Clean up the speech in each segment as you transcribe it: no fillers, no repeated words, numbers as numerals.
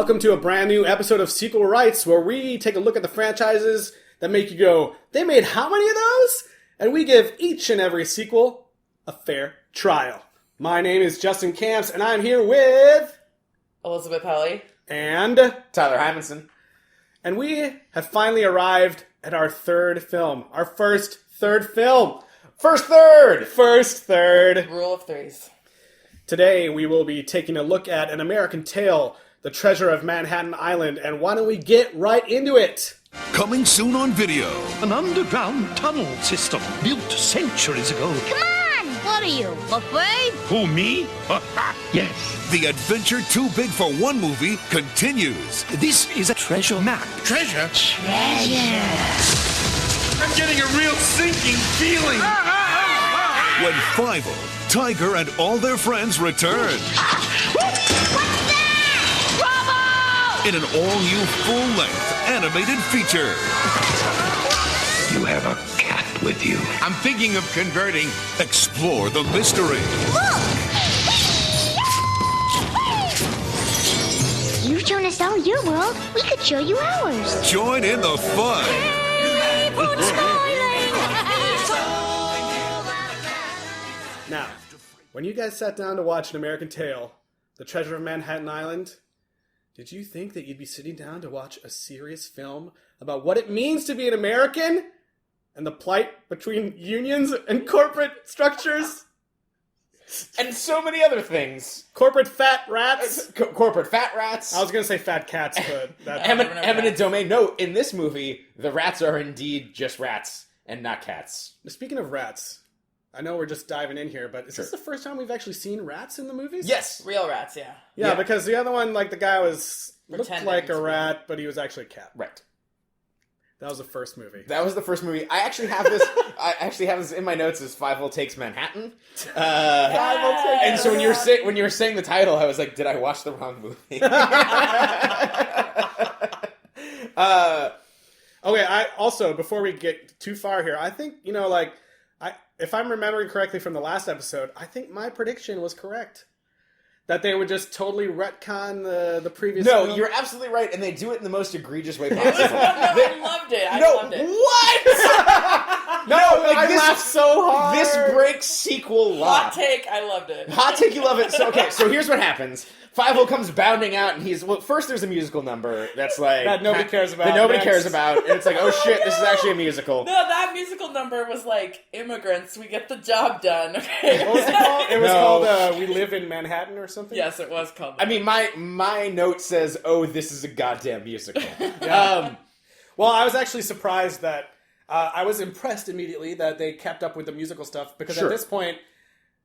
Welcome to a brand new episode of Sequel Rights, where we take a look at the franchises that make you go, they made how many of those? And we give each and every sequel a fair trial. My name is Justin Camps, and I'm here with... Elizabeth Helly. And... Tyler Hymanson. And we have finally arrived at our third film. Our first third film. First third! First third. Rule of threes. Today we will be taking a look at An American Tail, The Treasure of Manhattan Island, and why don't we get right into it? Coming soon on video. An underground tunnel system built centuries ago. Come on! What are you, afraid? Who, me? Yes. The adventure too big for one movie continues. This is a treasure map. Treasure? I'm getting a real sinking feeling. When Fievel, Tiger, and all their friends return. What's that? Trouble! In an all-new, full-length animated feature. You have a cat with you. I'm thinking of converting. Explore the mystery. You've shown us all your world. We could show you ours. Join in the fun. Now, when you guys sat down to watch An American Tail, The Treasure of Manhattan Island, did you think that you'd be sitting down to watch a serious film about what it means to be an American and the plight between unions and corporate structures? And so many other things. Corporate fat rats? Corporate fat rats. I was going to say fat cats, but... Eminent domain. No, in this movie, the rats are indeed just rats and not cats. Speaking of rats, I know we're just diving in here, but is this the first time we've actually seen rats in the movies? Yes. Real rats, yeah. Yeah, because the other one, like, the guy looked Pretending like a to be. rat, but he was actually a cat. Right. That was the first movie. That was the first movie. I actually have this. In my notes as Fievel Takes Manhattan. And so when you were saying the title, I was like, did I watch the wrong movie? Okay, also, before we get too far here, I think, if I'm remembering correctly from the last episode, I think my prediction was correct. That they would just totally retcon the previous No, film. you're absolutely right, and they do it in the most egregious way possible. I loved it. I loved it. What? I laughed so hard. This breaks sequel law. Hot take, I loved it. Hot take, you love it. So here's what happens. Fievel comes bounding out, and first there's a musical number that's like... That nobody cares about. That nobody Next. cares about, and it's like, oh shit, this is actually a musical. No, that musical number was like, immigrants, we get the job done, okay? What was it called? It was No. called We Live in Manhattan or something? Yes, it was called that. I mean, my note says, oh, this is a goddamn musical. Well, I was actually surprised that... I was impressed immediately that they kept up with the musical stuff, because Sure. at this point...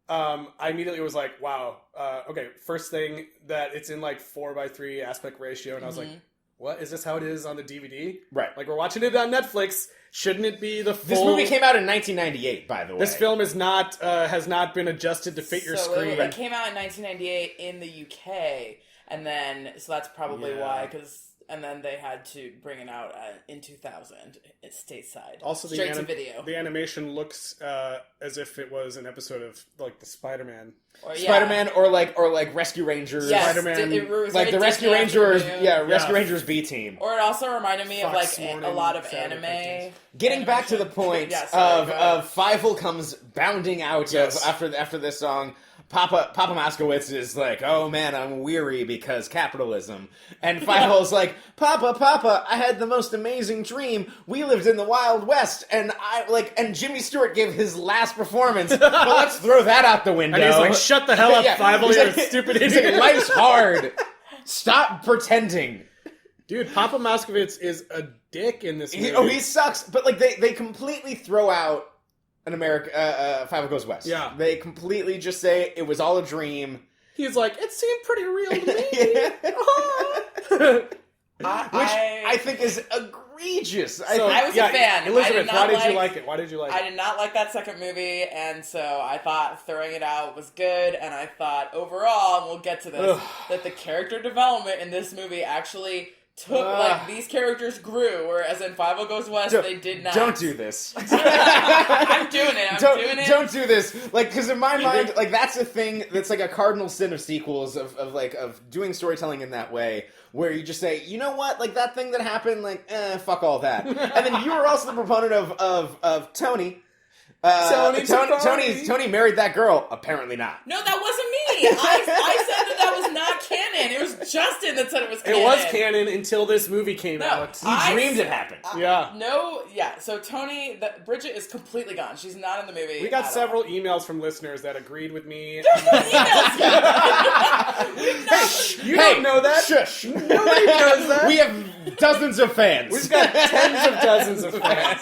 I immediately was like, wow, okay, first thing that it's in like 4:3 aspect ratio, and I was like, what? Is this how it is on the DVD? Right. Like, we're watching it on Netflix. Shouldn't it be the full... This movie came out in 1998, by the way. This film is not, has not been adjusted to fit your screen. It came out in 1998 in the UK, and then, so that's probably why, and then they had to bring it out in 2000, it's stateside. Also, straight to video. The animation looks as if it was an episode of, like, the Spider-Man. Spider-Man or like Rescue Rangers. Yes, Spider-Man. it was Like very the Rescue Disney Rangers, afternoon. Rescue Rangers B team. Or it also reminded me of Fox like a Morning, lot of Saturday anime. Getting back to the point Yeah, sorry, go ahead. of Fievel comes bounding out Yes. after this song. Papa Moskowitz is like, oh man, I'm weary because capitalism. And Fievel's like, Papa, I had the most amazing dream. We lived in the Wild West, and and Jimmy Stewart gave his last performance. But let's throw that out the window. And he's like, shut the hell up, Fievel, He's you're like- a stupid he's idiot. like, life's hard. Stop pretending. Dude, Papa Moskowitz is a dick in this movie. He sucks. But like they completely throw out an Fievel Goes West. Yeah. They completely just say it was all a dream. He's like, it seemed pretty real to me. Which I think is egregious. I was a fan. Elizabeth, I why did not did you like- like it? Why did you like I it? did not like that second movie, and so I thought throwing it out was good, and I thought overall, and we'll get to this, that the character development in this movie actually these characters grew, whereas in 50 Goes West, they did not. Don't do this. I'm doing it. Don't do this. Like, because in my mind, like, that's a thing that's like a cardinal sin of sequels, of doing storytelling in that way, where you just say, you know what, like, that thing that happened, like, fuck all that. And then you were also the proponent of Tony. Tony married that girl. Apparently not. No, that wasn't me. I said that was not canon. It was Justin that said it was canon. It was canon until this movie came out. He dreamed it happened. So Tony, Bridget is completely gone. She's not in the movie. We got several emails from listeners that agreed with me. Don't know that. Shush. Nobody knows that. We have dozens of fans. We've got tens of dozens of fans.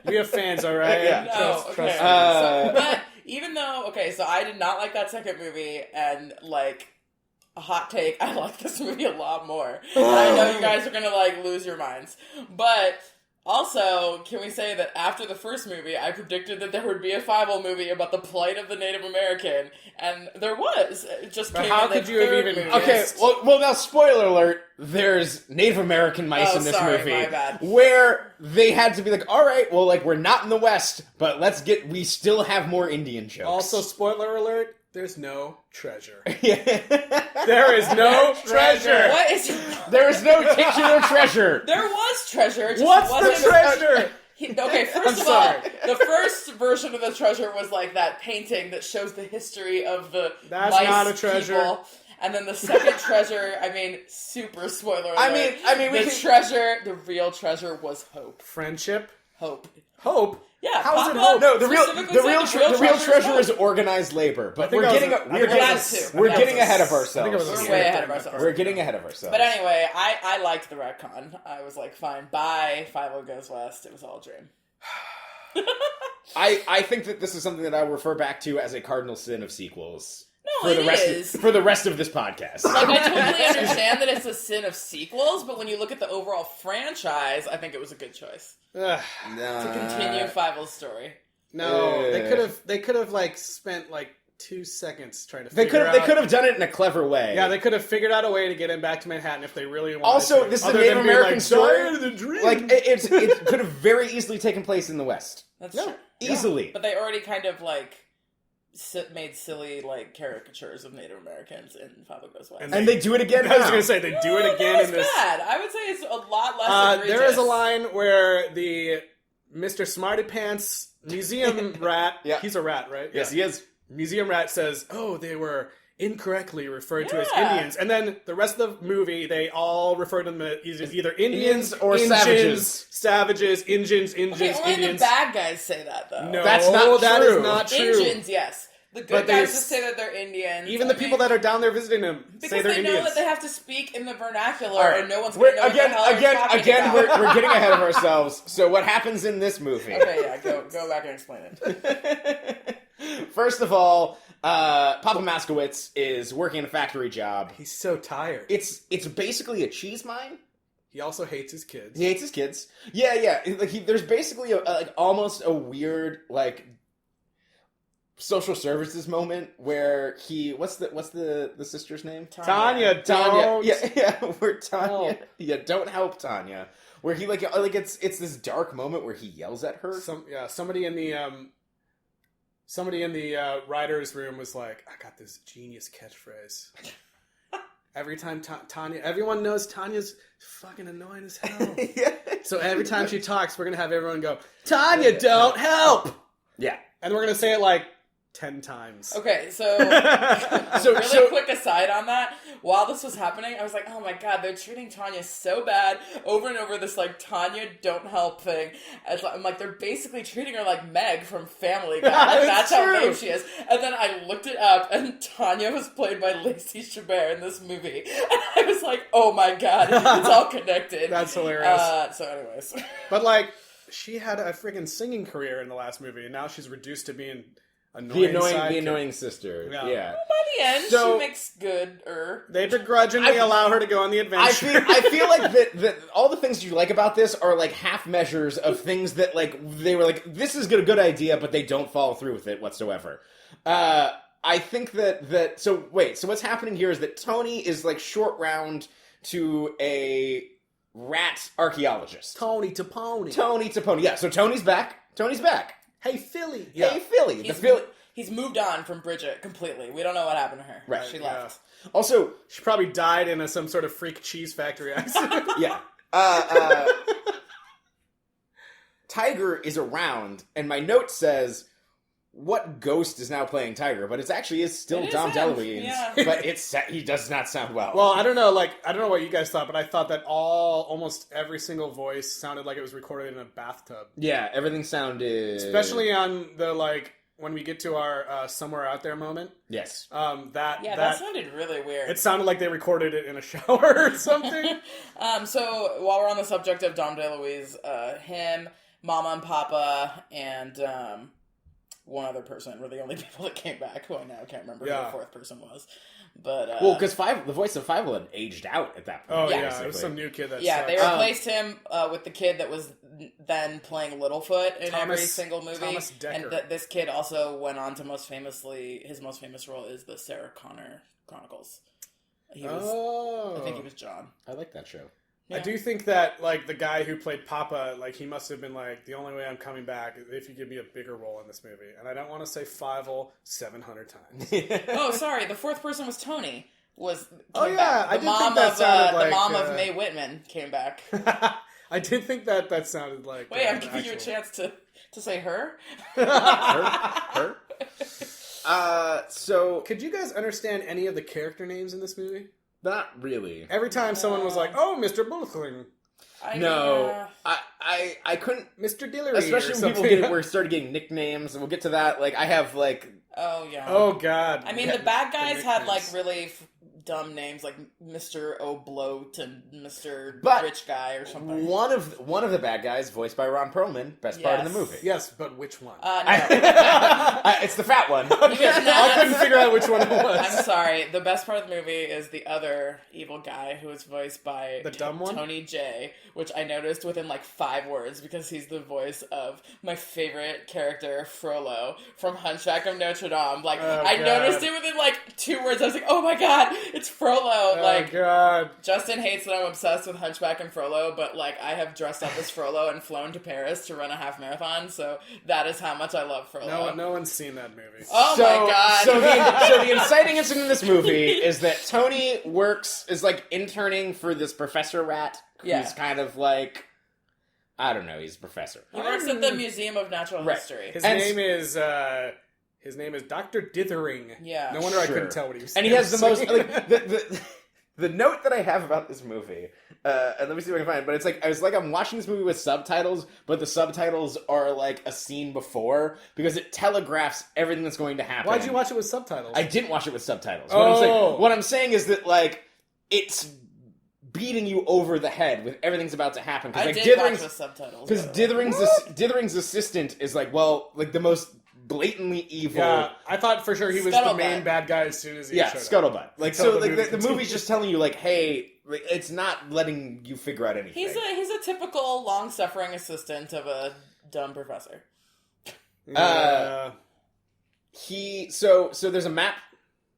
We have fans, all right? Yeah. Trust me. But even though, so I did not like that second movie, and like a hot take, I like this movie a lot more. And I know you guys are gonna like lose your minds, but also, can we say that after the first movie, I predicted that there would be a 50 movie about the plight of the Native American, and there was. It just came how in the could you have third even? movie. Okay, well, now spoiler alert. There's Native American mice in this movie, my bad. where they had to be like, all right, well, like, we're not in the West, but we still have more Indian jokes. Also, spoiler alert. There's no treasure. Yeah. There is no treasure. What is? There is no titular treasure. There was treasure. It just What's wasn't the treasure? First of all, the first version of the treasure was like that painting that shows the history of the That's mice not a treasure. people. And then the second treasure, super spoiler alert. The real treasure was hope. Friendship. Hope. Yeah, How is it Papa hope? No, the real specifically treasure is hope. organized labor. But think we're I was- getting I think we're I getting was- we're that getting was- ahead of I think it was ourselves. a We're way skip ahead of during ourselves. the We're getting ahead of ourselves. But anyway, I liked the retcon. I was like, fine, bye, 50 Goes West. It was all a dream. I think that this is something that I refer back to as a cardinal sin of sequels. No, for the rest of this podcast. Like, I totally understand that it's a sin of sequels, but when you look at the overall franchise, I think it was a good choice Ugh. to continue Fievel's story. No, they could have like spent like 2 seconds trying to. They figure could have done it in a clever way. Yeah, they could have figured out a way to get him back to Manhattan if they really wanted. Also, to. this is a Other Native than being American like, story. "Die in the dream." Like it could have very easily taken place in the West. That's true. Easily. But they already kind of like made silly like caricatures of Native Americans in 50 Goes West. And they do it again. I was now. going to say they do it again in this. Bad. I would say it's a lot less egregious. There is a line where the Mr. Smarty Pants museum rat. Yeah. He's a rat, right? Yes, Yeah. he is. Museum rat says, "Oh, they were incorrectly referred to as Yeah. Indians," and then the rest of the movie they all refer to them as either Indians or Injuns, savages. Indians, Okay, only Indians. the bad guys say that though. No, That's not that true. is not true. Indians, yes. The good But guys there's- just say that they're Indians. Even the people that are down there visiting them say because they're they know Indians. that they have to speak in the vernacular, All right. or no one's going to know what the hell they're talking Again, about. we're getting ahead of ourselves. So what happens in this movie? Okay, yeah, go back and explain it. First of all, Papa Maskowitz is working a factory job. He's so tired. It's basically a cheese mine. He also hates his kids. He hates his kids. Yeah. Like there's basically like almost a weird like social services moment where what's the sister's name? Tanya, Tanya. don't. Yeah. Where Tanya. Help. Yeah, don't help Tanya. Where he like it's this dark moment where he yells at her. Somebody in the writer's room was like, "I got this genius catchphrase." Every time Tanya, everyone knows Tanya's fucking annoying as hell. Yeah. So every time she talks, we're gonna have everyone go, "Tanya, don't help," Yeah. and we're gonna say it like 10 times. Okay, so So quick aside on that. While this was happening, I was like, oh my god, they're treating Tanya so bad over and over this like Tanya don't help thing. I'm like, they're basically treating her like Meg from Family Guy. Like, that's how true. lame she is. And then I looked it up, and Tanya was played by Lacey Chabert in this movie. And I was like, oh my god, it's all connected. That's hilarious. So anyways. But like, she had a freaking singing career in the last movie, and now she's reduced to being the sidekick. annoying sister. Yeah. Yeah. By the end, So- she makes good. They begrudgingly allow her to go on the adventure. I feel like that all the things you like about this are like half measures of things that like they were like this is a good idea, but they don't follow through with it whatsoever. I think that so what's happening here is that Tony is like short round to a rat archaeologist. Tony Taponi. Tony Taponi. Yeah, so Tony's back. Hey, Philly. Hey, Philly. He's moved on from Bridget completely. We don't know what happened to her. Right, She yeah. left. Also, She probably died in some sort of freak cheese factory accident. yeah. Tiger is around, and my note says, "What ghost is now playing Tiger?" But it actually is still It is Dom him, DeLuise. yeah. But he does not sound well. Well, I don't know what you guys thought, but I thought that almost every single voice sounded like it was recorded in a bathtub. yeah, everything sounded Especially on the, when we get to our Somewhere Out There moment. yes. That sounded really weird. It sounded like they recorded it in a shower or something. So while we're on the subject of Dom DeLuise, him, Mama and Papa, and one other person were the only people that came back, who I now can't remember who Yeah. the fourth person was. But Well, because the voice of Fievel had aged out at that point. Oh, Yeah, yeah. It basically. was some new kid that yeah, sucked. they replaced him with the kid that was then playing Littlefoot in every Thomas- single movie. Thomas Dekker. And this kid also went on to his most famous role is the Sarah Connor Chronicles. He was, I think he was John. I like that show. I do think that, the guy who played Papa, he must have been the only way I'm coming back is if you give me a bigger role in this movie. And I don't want to say Fievel 700 times. Oh, sorry, the fourth person was Tony. Came yeah, back. I did think that sounded the like, mom of Mae Whitman came back. I did think that sounded like... Wait, I'm the giving you a actual- chance to say her. Her? So Could you guys understand any of the character names in this movie? not really. Every time someone was like, "Oh, Mr. Bulkling, No, I couldn't. Mr. Dillery," Especially or when something. people started getting nicknames, and we'll get to that. I have Oh yeah. Oh God! I mean, the bad guys had nicknames. really dumb names like Mr. O'Bloat and Mr. But Rich Guy or something. one of the bad guys, voiced by Ron Perlman, best part of the Yes. movie. Yes, but which one? No. It's the fat one. I couldn't figure out which one it was. I'm sorry. The best part of the movie is the other evil guy who is voiced by The dumb one? Tony J, which I noticed within 5 words because he's the voice of my favorite character, Frollo, from Hunchback of Notre Dame. I God. noticed it within 2 words. I was like, oh my god, it's Frollo. Oh God! Justin hates that I'm obsessed with Hunchback and Frollo, but I have dressed up as Frollo and flown to Paris to run a half marathon, so that is how much I love Frollo. No one's seen that movie. Oh my god. So the inciting incident in this movie is that Tony is interning for this Professor Rat, who's Yeah. kind of I don't know, he's a professor. He works at the Museum of Natural Right. History. His And- name is Dr. Dithering. Yeah. No wonder I Sure. couldn't tell what he was And he has the most saying. the note that I have about this movie, and let me see if I can find it, but it's I'm watching this movie with subtitles, but the subtitles are a scene before, because it telegraphs everything that's going to happen. Why'd you watch it with subtitles? I didn't watch it with subtitles. Oh. What I'm saying is that it's beating you over the head with everything's about to happen. I Because did watch with subtitles. because by the way. Dithering's assistant is the most blatantly evil. Yeah, I thought for sure he was the Scuttlebutt. main bad guy as soon as he Yeah, showed up. scuttlebutt. Until the movie the continues. movie's just telling you hey, it's not letting you figure out anything. He's a typical long-suffering assistant of a dumb professor. Yeah. So there's a map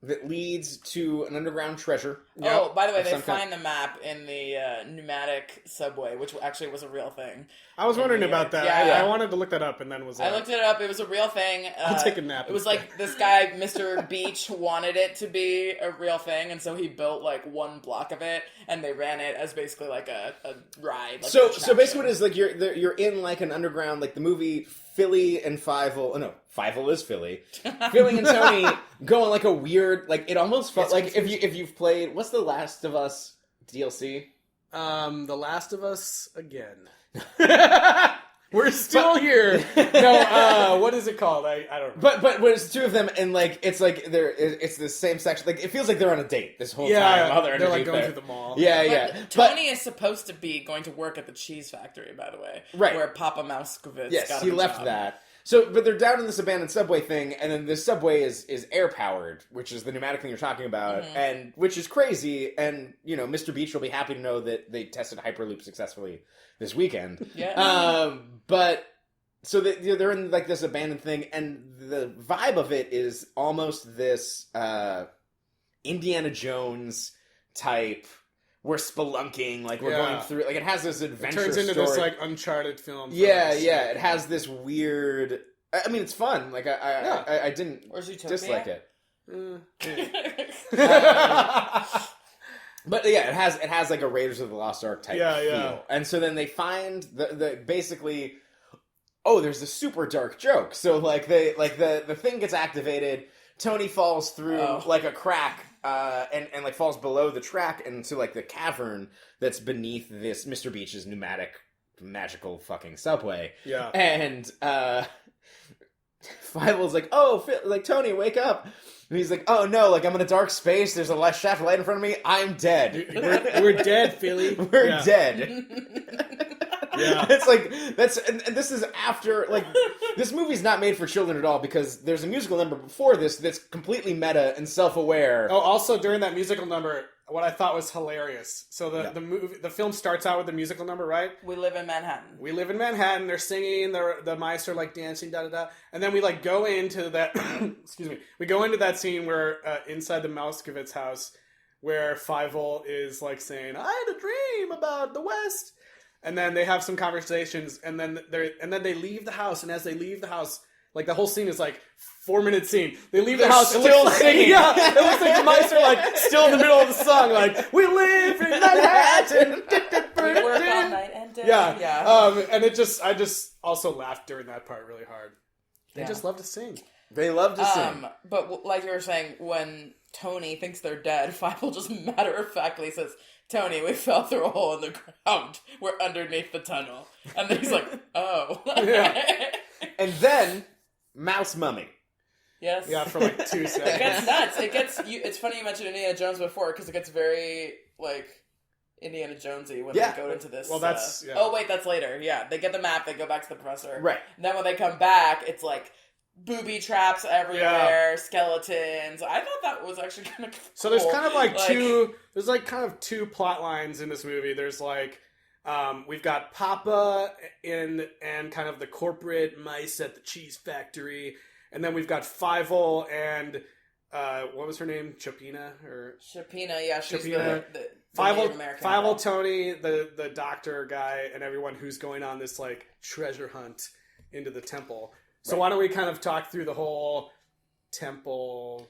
that leads to an underground treasure. Oh, by the way, Of they some kind. find the map in the pneumatic subway, which actually was a real thing. I was wondering New about York. that. Yeah. I wanted to look that up and then was I like, looked it up. It was a real thing. I'll take a nap It was instead. this guy, Mr. Beach, wanted it to be a real thing, and so he built one block of it, and they ran it as basically a ride. So an attraction. basically, what it is you're in an underground the movie Philly and Fievel. Oh no, Fievel is Philly. Philly and Tony go on a weird it almost felt It's if you've played what's the Last of Us DLC. The Last of Us again. We're still here. No, what is it called? I don't know. But when it's two of them and it's it's the same section. It feels like they're on a date this whole time. Yeah, While they're they're underneath going there. to the mall. Yeah, But yeah. Tony is supposed to be going to work at the cheese factory, by the way. Right. Where Papa Mouskovitz Yes, got he him a left job. that. So, but they're down in this abandoned subway thing, and then this subway is air powered, which is the pneumatic thing you're talking about, and which is crazy. And Mr. Beach will be happy to know that they tested Hyperloop successfully this weekend. Yeah. But so they're in like this abandoned thing, and the vibe of it is almost this Indiana Jones type. We're spelunking, like we're going through, like it has this adventure. It turns into story. this like Uncharted film. Yeah. It has this weird. I mean, it's fun. Like I didn't dislike it. But yeah, it has like a Raiders of the Lost Ark type feel. And so then they find the basically, oh, there's a super dark joke. So like the thing gets activated. Tony falls through like a crack and like falls below the track into like the cavern that's beneath this Mr. Beach's pneumatic magical fucking subway. Yeah. And Fievel's like, oh, like Tony, wake up. And he's like, oh no, like I'm in a dark space. There's a shaft of light in front of me. I'm dead. We're dead, Philly. We're dead. Yeah. It's like, and this is after, like, this movie's not made for children at all because there's a musical number before this that's completely meta and self-aware. Oh, also during that musical number, what I thought was hilarious. So the film starts out with the musical number, right? We live in Manhattan. We live in Manhattan. They're singing. The mice are like dancing, da da da. And then we like go into that. Excuse me. We go into that scene where inside the Mouskovitz house, where Fievel is like saying, "I had a dream about the West," and then they have some conversations, and then they leave the house. And as they leave the house, like the whole scene is like 4-minute scene. They leave the house, still singing. Yeah, it looks like the mice are like still in the middle of the song, like we live in Manhattan. We work all night and day. Yeah. And I just also laughed during that part really hard. They just love to sing. They love to sing. But like you were saying, when Tony thinks they're dead, Fievel just matter-of-factly says, Tony, we fell through a hole in the ground. We're underneath the tunnel. And then he's like, oh. Yeah. And then, Mouse Mummy. Yes. Yeah, for like 2 seconds. It gets nuts. It's funny you mentioned Indiana Jones before, because it gets very, like, Indiana Jonesy when they go into this. Well, that's... Oh, wait, that's later. Yeah, they get the map, they go back to the professor. Right. And then when they come back, it's like booby traps everywhere, skeletons. I thought that was actually kind of cool. So there's kind of like two... There's like kind of two plot lines in this movie. There's like... we've got Papa and kind of the corporate mice at the cheese factory. And then we've got Fievel and... what was her name? Chopina? Chopina, yeah. She's Chopina. the Fievel, Tony, the doctor guy, and everyone who's going on this like treasure hunt into the temple. So why don't we kind of talk through the whole temple?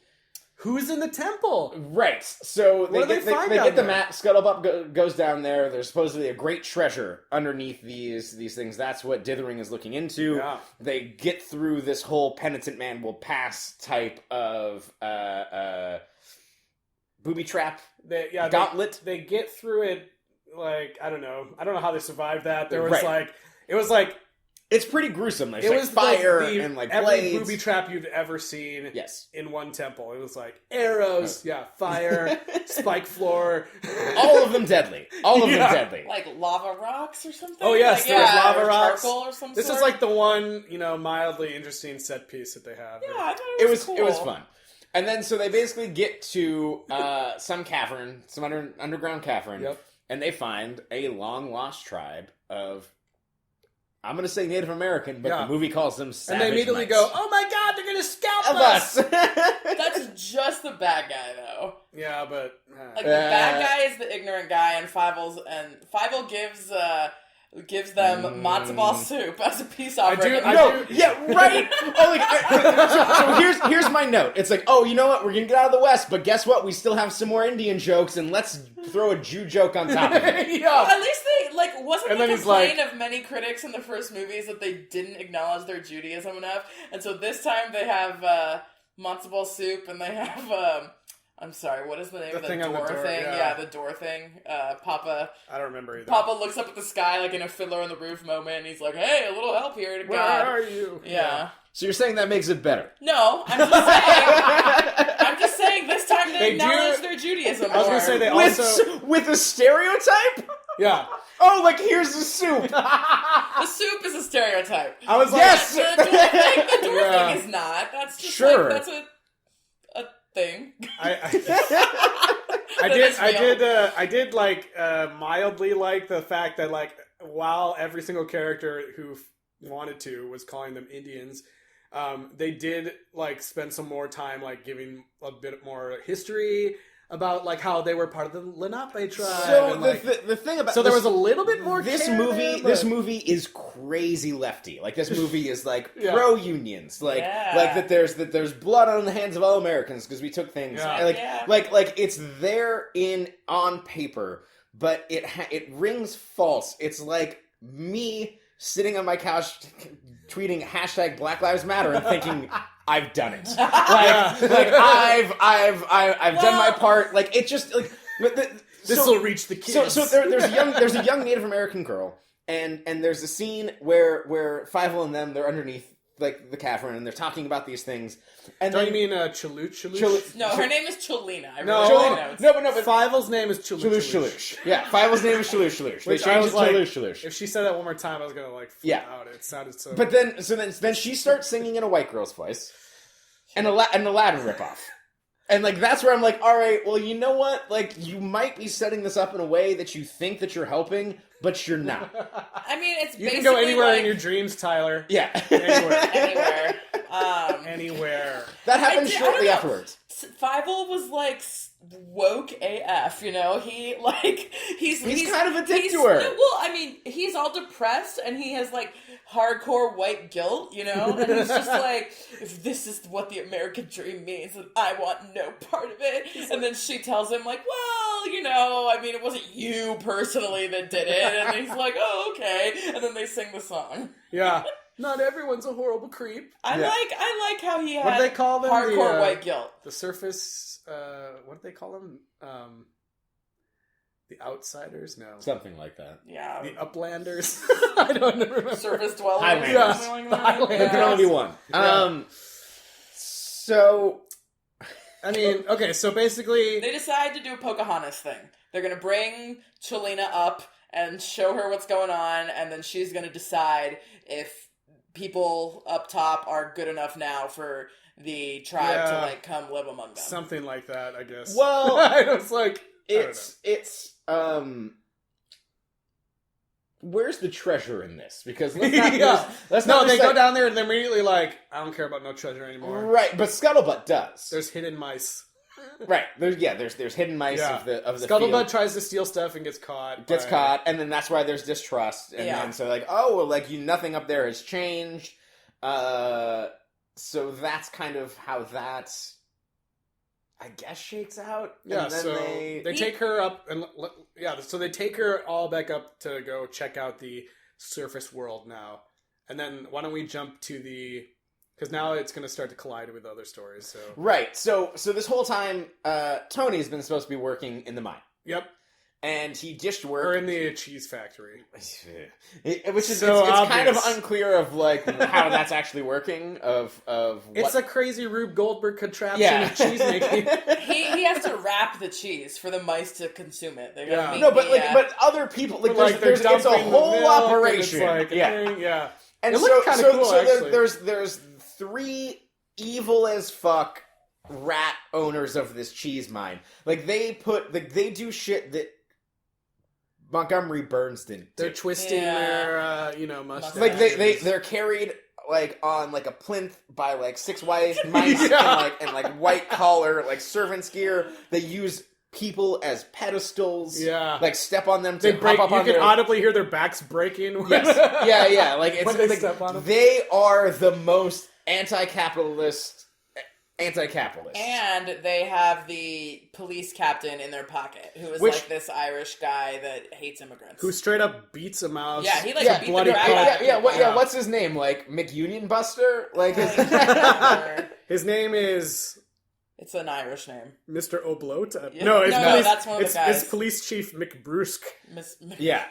Who's in the temple? Right. So they get the there? map. Scuttlebutt goes down there. There's supposedly a great treasure underneath these things. That's what Dithering is looking into. Yeah. They get through this whole penitent man will pass type of booby trap gauntlet. They get through it like I don't know how they survived that. There was it was like it's pretty gruesome. There's it like was fire like and like every blades. booby trap you've ever seen. Yes. In one temple, it was like arrows, fire, spike floor, all of them deadly. All of them deadly. like lava rocks or something. Oh yes, like, there's lava rocks. Charcoal or some this sort. is like the one mildly interesting set piece that they have. Yeah, I thought it was cool. It was fun. And then so they basically get to some cavern, some underground cavern, and they find a long lost tribe of. I'm going to say Native American, but the movie calls them savage And they immediately mice. go, oh my god, they're going to scalp Of us! That's just the bad guy, though. Yeah, but... Like, the bad guy is the ignorant guy, and Fievel gives them matzo ball soup as a peace offering. Right? So here's my note. It's like, oh, you know what? We're going to get out of the West, but guess what? We still have some more Indian jokes, and let's throw a Jew joke on top of it. Well, at least they, wasn't And the then he's complaint of many critics in the first movies that they didn't acknowledge their Judaism enough? And so this time they have matzo ball soup, and they have... I'm sorry, what is the name of the door thing? Yeah, the door thing. Papa... I don't remember either. Papa looks up at the sky like in a Fiddler on the Roof moment, and he's like, hey, a little help here to Where God. are you? Yeah. So you're saying that makes it better? No, I'm just saying this time they acknowledge their Judaism more. I was going to say they also... With a stereotype? Yeah. Oh, like here's the soup. The soup is a stereotype. I was like... Yes! The door thing is not. That's just that's a thing. I did like mildly like the fact that like while every single character who wanted to, was calling them Indians. They did like spend some more time like giving a bit more history about like how they were part of the Lenape tribe. So and, like, the thing about so there was a little bit more. this care movie. there, This but- movie is crazy lefty. Like this movie is like Yeah. pro unions. Like there's blood on the hands of all Americans because we took things. Yeah. Like it's there on paper, but it rings false. It's like me sitting on my couch tweeting hashtag Black Lives Matter and thinking I've done it. Like I've done my part. Like it just like This will reach the kids. So there's a young Native American girl, and there's a scene where Fievel and them, they're underneath like the cavern and they're talking about these things. And Don't then, you mean Chaluch? No, her name is Cholina. I No, wrote it down. but Fievel's name is Chaluch. Chaluch. Yeah, Fievel's name is Chaluch. They Which I changed was it like, to Chaluch. if she said that one more time, I was gonna like flip out. It sounded so. But then she starts singing in a white girl's voice, and an Aladdin ripoff. And, like, that's where I'm like, all right, well, you know what? Like, you might be setting this up in a way that you think that you're helping, but you're not. I mean, it's you basically can go anywhere like, in your dreams, Tyler. Yeah. Anywhere. anywhere. Anywhere. That happened I don't shortly know. afterwards. Fievel was like woke AF, you know. He like he's kind of a dick he's- to her. no, well, I mean, he's all depressed and he has like hardcore white guilt, you know. And he's just like, if this is what the American dream means, then I want no part of it. And then she tells him like, well, you know, I mean, it wasn't you personally that did it. And he's like, oh, okay. And then they sing the song. Yeah. Not everyone's a horrible creep. I like how he had What do they call them? hardcore white guilt. The surface. What do they call them? The outsiders? No. Something like that. Yeah. The uplanders. I don't remember. Surface dwellers. Highlanders. or something like The that. Highlanders. There can only be one. Yeah. So I mean, okay, so basically, They decide to do a Pocahontas thing. They're going to bring Cholina up and show her what's going on, and then she's going to decide if people up top are good enough now for the tribe to Yeah. like come live among them. something like that, I guess. Well, I was like, it's where's the treasure in this? Because let's not, Yeah. let's no, not they just go like- down there and they're immediately like, I don't care about no treasure anymore. Right, but Scuttlebutt does. There's hidden mice. Right, there's hidden mice Yeah. of the Scuttlebutt field. tries to steal stuff and gets caught. Gets by- caught, and then that's why there's distrust, and Yeah. then so like, oh, well, like nothing up there has changed. So that's kind of how that, I guess, shakes out. Yeah, and then so they they take her up and so they take her all back up to go check out the surface world now. And then why don't we jump to because now it's going to start to collide with other stories. So right. So this whole time, Tony's been supposed to be working in the mine, yep, and he dished work. or in the cheese factory. Which is So it's kind of obvious. unclear of like how that's actually working. Of It's what... a crazy Rube Goldberg contraption yeah of cheese making. he has to wrap the cheese for the mice to consume it. They're gonna Yeah. make no, but the, but other people like, Like, there's they're it's a dumping the whole milk, and operation. it's like a yeah. thing, yeah. And It looked kinda cool, actually. there's three evil as fuck rat owners of this cheese mine. Like they do shit that Montgomery Burns didn't do. They're twisting Yeah. their mustaches. Like they're carried like on like a plinth by like 6 white mice Yeah. and like white collar like servants gear. They use people as pedestals. Yeah. Like step on them to They break. pop up You on can their audibly hear their backs breaking. Yes. Yeah. Like it's When they like, step on 'em. they are the most anti-capitalist. And they have the police captain in their pocket, who is Which- like this Irish guy that hates immigrants. Who straight up beats a mouse. Yeah, he like Yeah, beat the bloody crap cut. out Yeah, of yeah, people. Yeah. what's his name? Like McUnion Buster? Like his His name is It's an Irish name. Mr. Oblot. Yeah. No, it's No, police, that's one of the it's, guys. it's police chief McBrusk. Yeah.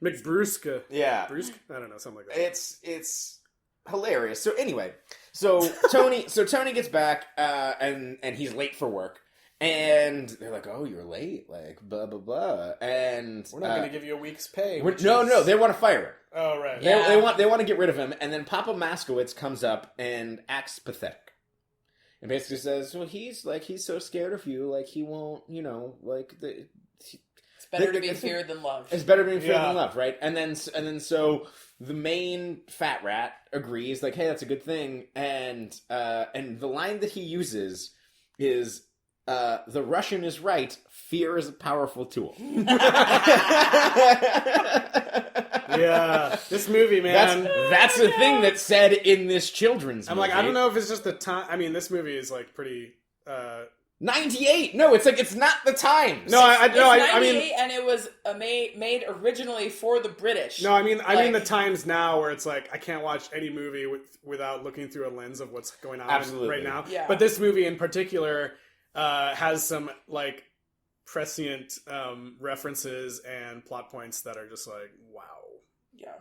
McBrusk. Yeah. Brusk? I don't know, something like that. It's hilarious. So anyway, Tony gets back and he's late for work. And they're like, "Oh, you're late." Like blah blah blah. And We're not going to give you a week's pay. no, they want to fire him. Oh, right. Yeah. They want to get rid of him, and then Papa Maskowitz comes up and acts pathetic, and basically says, "Well, he's so scared of you, like he won't, like It's Better to be feared than loved. It's better being feared Yeah. than loved, right? And then so the main fat rat agrees, like, hey, that's a good thing. And the line that he uses is, the Russian is right. Fear is a powerful tool. Yeah, this movie, man. That's the thing that's said in this children's I'm movie. like, I don't know if it's just the time. I mean, this movie is like pretty. 98. No, it's like it's not the times. No, I It's no, I 98, mean, and it was made originally for the British. no, I mean Like- the times now where it's like I can't watch any movie without looking through a lens of what's going on Absolutely. right now. Yeah. But this movie in particular has some like prescient references and plot points that are just like wow, Yeah.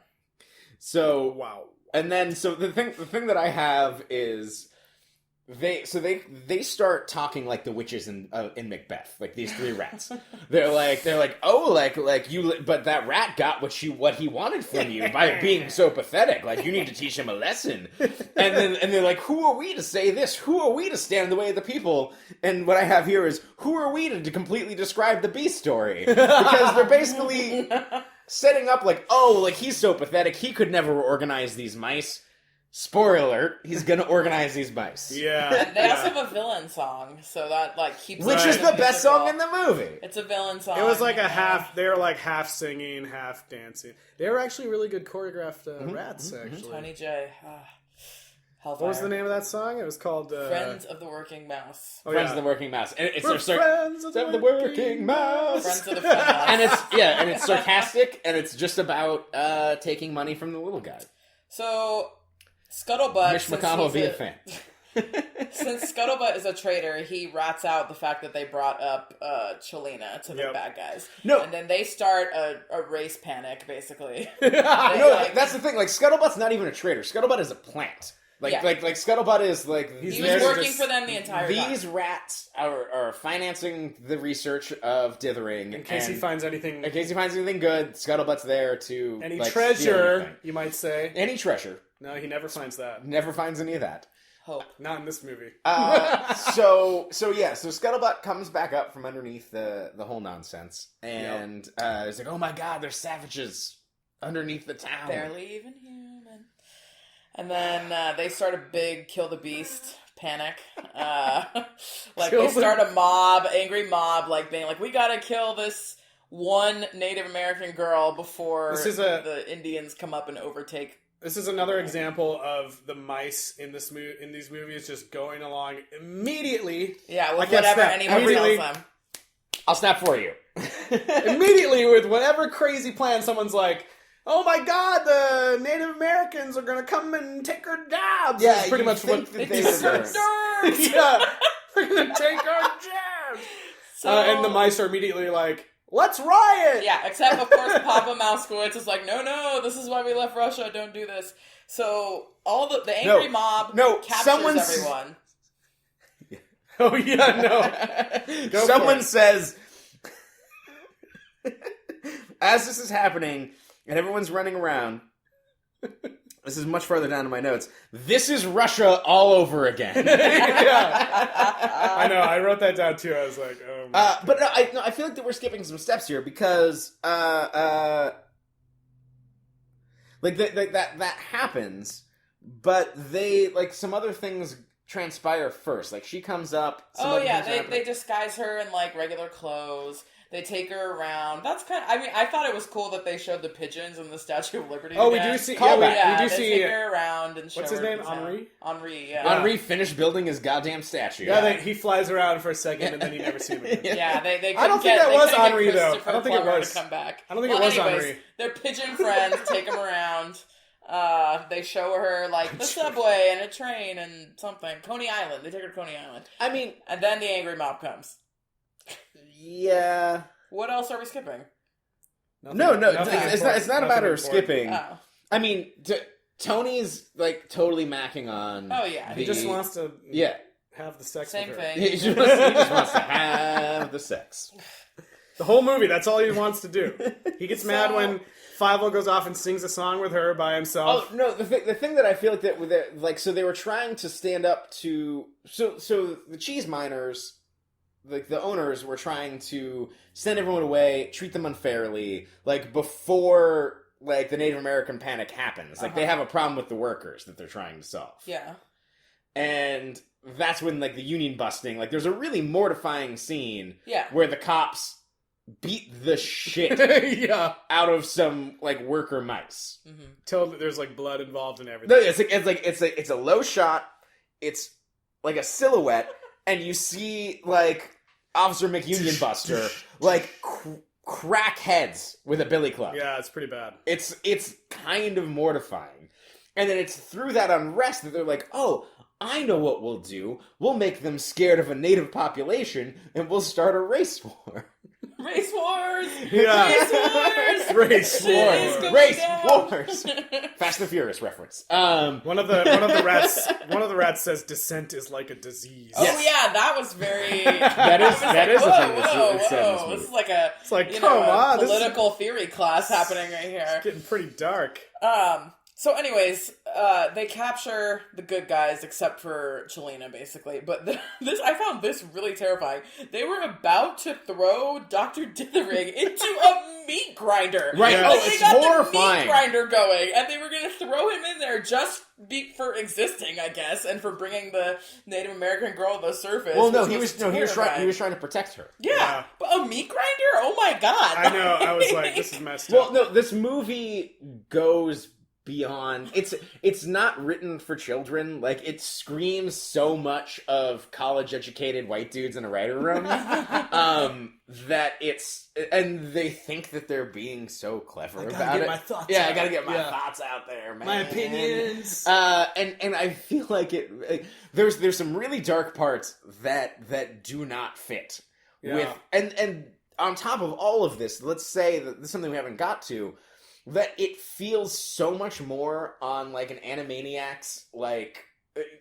So wow. And then, so the thing that I have is they start talking like the witches in Macbeth, like these three rats. they're like, oh, like you, but that rat got what he wanted from you by being so pathetic. Like you need to teach him a lesson. And they're like, who are we to say this? Who are we to stand in the way of the people? And what I have here is, who are we to completely describe the beast story? Because they're basically setting up like, oh, like he's so pathetic, he could never organize these mice. Spoiler alert, he's gonna organize these mice. Yeah. They also have a villain song, so that like keeps Which it is in the best musical. song in the movie. It's a villain song. It was like a yeah. half. They were like half singing, half dancing. They were actually really good choreographed rats. Actually, Tony J. Hellfire. what was the name of that song? It was called Friends of the Working Mouse. Oh, Friends yeah. of the Working Mouse. And it's We're their friends of the working mouse. Friends of the Fun Mouse. And it's sarcastic, and it's just about taking money from the little guy. So Scuttlebutt. Mitch since McConnell he's be a fan. Since Scuttlebutt is a traitor, he rats out the fact that they brought up Chelina to the Yep. bad guys. No. And then they start a race panic, basically. No, like- that's the thing. Like Scuttlebutt's not even a traitor. Scuttlebutt is a plant. Like Yeah. like Scuttlebutt is like He's He there was to working just- for them the entire time. these rats are financing the research of dithering In case he and finds anything, in case he finds anything good, Scuttlebutt's there to any like, steal treasure, anything. you might say. Any treasure. No, he never finds that. Never finds any of that. Hope. Not in this movie. So Scuttlebutt comes back up from underneath the whole nonsense, and he's like, "Oh my God, there's savages underneath the town." Barely even human. And then they start a big kill the beast panic. Like Kill they the- start a mob, angry mob, like being like, we gotta kill this one Native American girl before This is the Indians come up and overtake. This is another example of the mice in in these movies just going along immediately. Yeah, with I guess whatever that anyone immediately- tells them. I'll snap for you. Immediately with whatever crazy plan, someone's like, "Oh my God, the Native Americans are gonna come and take our jobs." Yeah, That's pretty you much what think that they they said. were- Yeah, they're gonna take our jobs. So, And the mice are immediately like, "Let's riot!" Yeah, except of course Papa Moskowitz is like, no, this is why we left Russia, don't do this. So all the angry mob captures someone's- everyone. Oh yeah, no. Go Someone for it. says, as this is happening and everyone's running around, this is much further down in my notes. This is Russia all over again. Yeah. I know. I wrote that down too. I was like, "Oh." My But no, I feel like that we're skipping some steps here because, like that happens, but they like some other things transpire first. Like she comes up. Some Oh other yeah, things they happen. disguise her in like regular clothes. They take her around. That's kind of, I mean, I thought it was cool that they showed the pigeons in the Statue of Liberty. Oh, we again. do see. Callback. Yeah, we do they see. take her around and show What's his her name? the town. Henri? Henri, yeah. Henri finished building his goddamn statue. Yeah, he flies around for a second and then you never see him again. Yeah, they I don't couldn't think get, that they was couldn't get Henri, though. Christopher I don't think it Plummer was. to come back. I don't think it was anyways, Henri. They're pigeon friends. Take them around. They show her like the subway and a train and something. Coney Island. They take her to Coney Island, I mean, and then the angry mob comes. yeah. What else are we skipping? No, Nothing it's not. It's not a important. matter of Nothing important. skipping. Oh, I mean, Tony's like totally macking on. oh yeah. He just wants to Yeah, have the sex Same with her. thing. he just wants to have the sex. The whole movie, that's all he wants to do. He gets mad So- when Fievel goes off and sings a song with her by himself. Oh no, the thing that I feel like that like so they were trying to stand up to so the cheese miners like the owners were trying to send everyone away, treat them unfairly, like before like the Native American panic happens. Like they have a problem with the workers that they're trying to solve. Yeah. And that's when like the union busting, like there's a really mortifying scene Yeah. where the cops beat the shit Yeah. out of some like worker mice. Till there's like blood involved and No, everything. it's a low shot. It's like a silhouette, and you see like Officer McUnion Buster like crack heads with a billy club. Yeah, it's pretty bad. It's kind of mortifying, and then it's through that unrest that they're like, oh, I know what we'll do. We'll make them scared of a native population, and we'll start a race war. Race wars! Yeah. Race wars! Race Shit is wars. going Race down. wars. Fast and Furious reference. One of the rats says dissent is like a disease. Oh Yes. yeah, that was very. That is a thing whoa, that's said in this whoa. movie. This is like a. It's like, you come know, a on, this is- political theory class happening right here. Getting pretty dark. So anyways, they capture the good guys except for Chelina, basically. But this, I found this really terrifying. They were about to throw Dr. Dithering into a meat grinder. Right. Yeah. Like, Oh, they it's got the horrifying. meat grinder going, and they were going to throw him in there just for existing, I guess, and for bringing the Native American girl to the surface. Well, no, which he was trying. He terrifying. was trying to protect her. Yeah, but a meat grinder? Oh my god! I know. I was like, this is messed Well, up. no, this movie goes beyond. It's not written for children. Like it screams so much of college-educated white dudes in a writer room that it's, and they think that they're being so clever gotta about get it. my thoughts yeah, I out. gotta get my Yeah. thoughts out there, man. My opinions. And I feel like there's some really dark parts that do not fit Yeah. with and on top of all of this, let's say that this is something we haven't got to, that it feels so much more on like an Animaniacs, like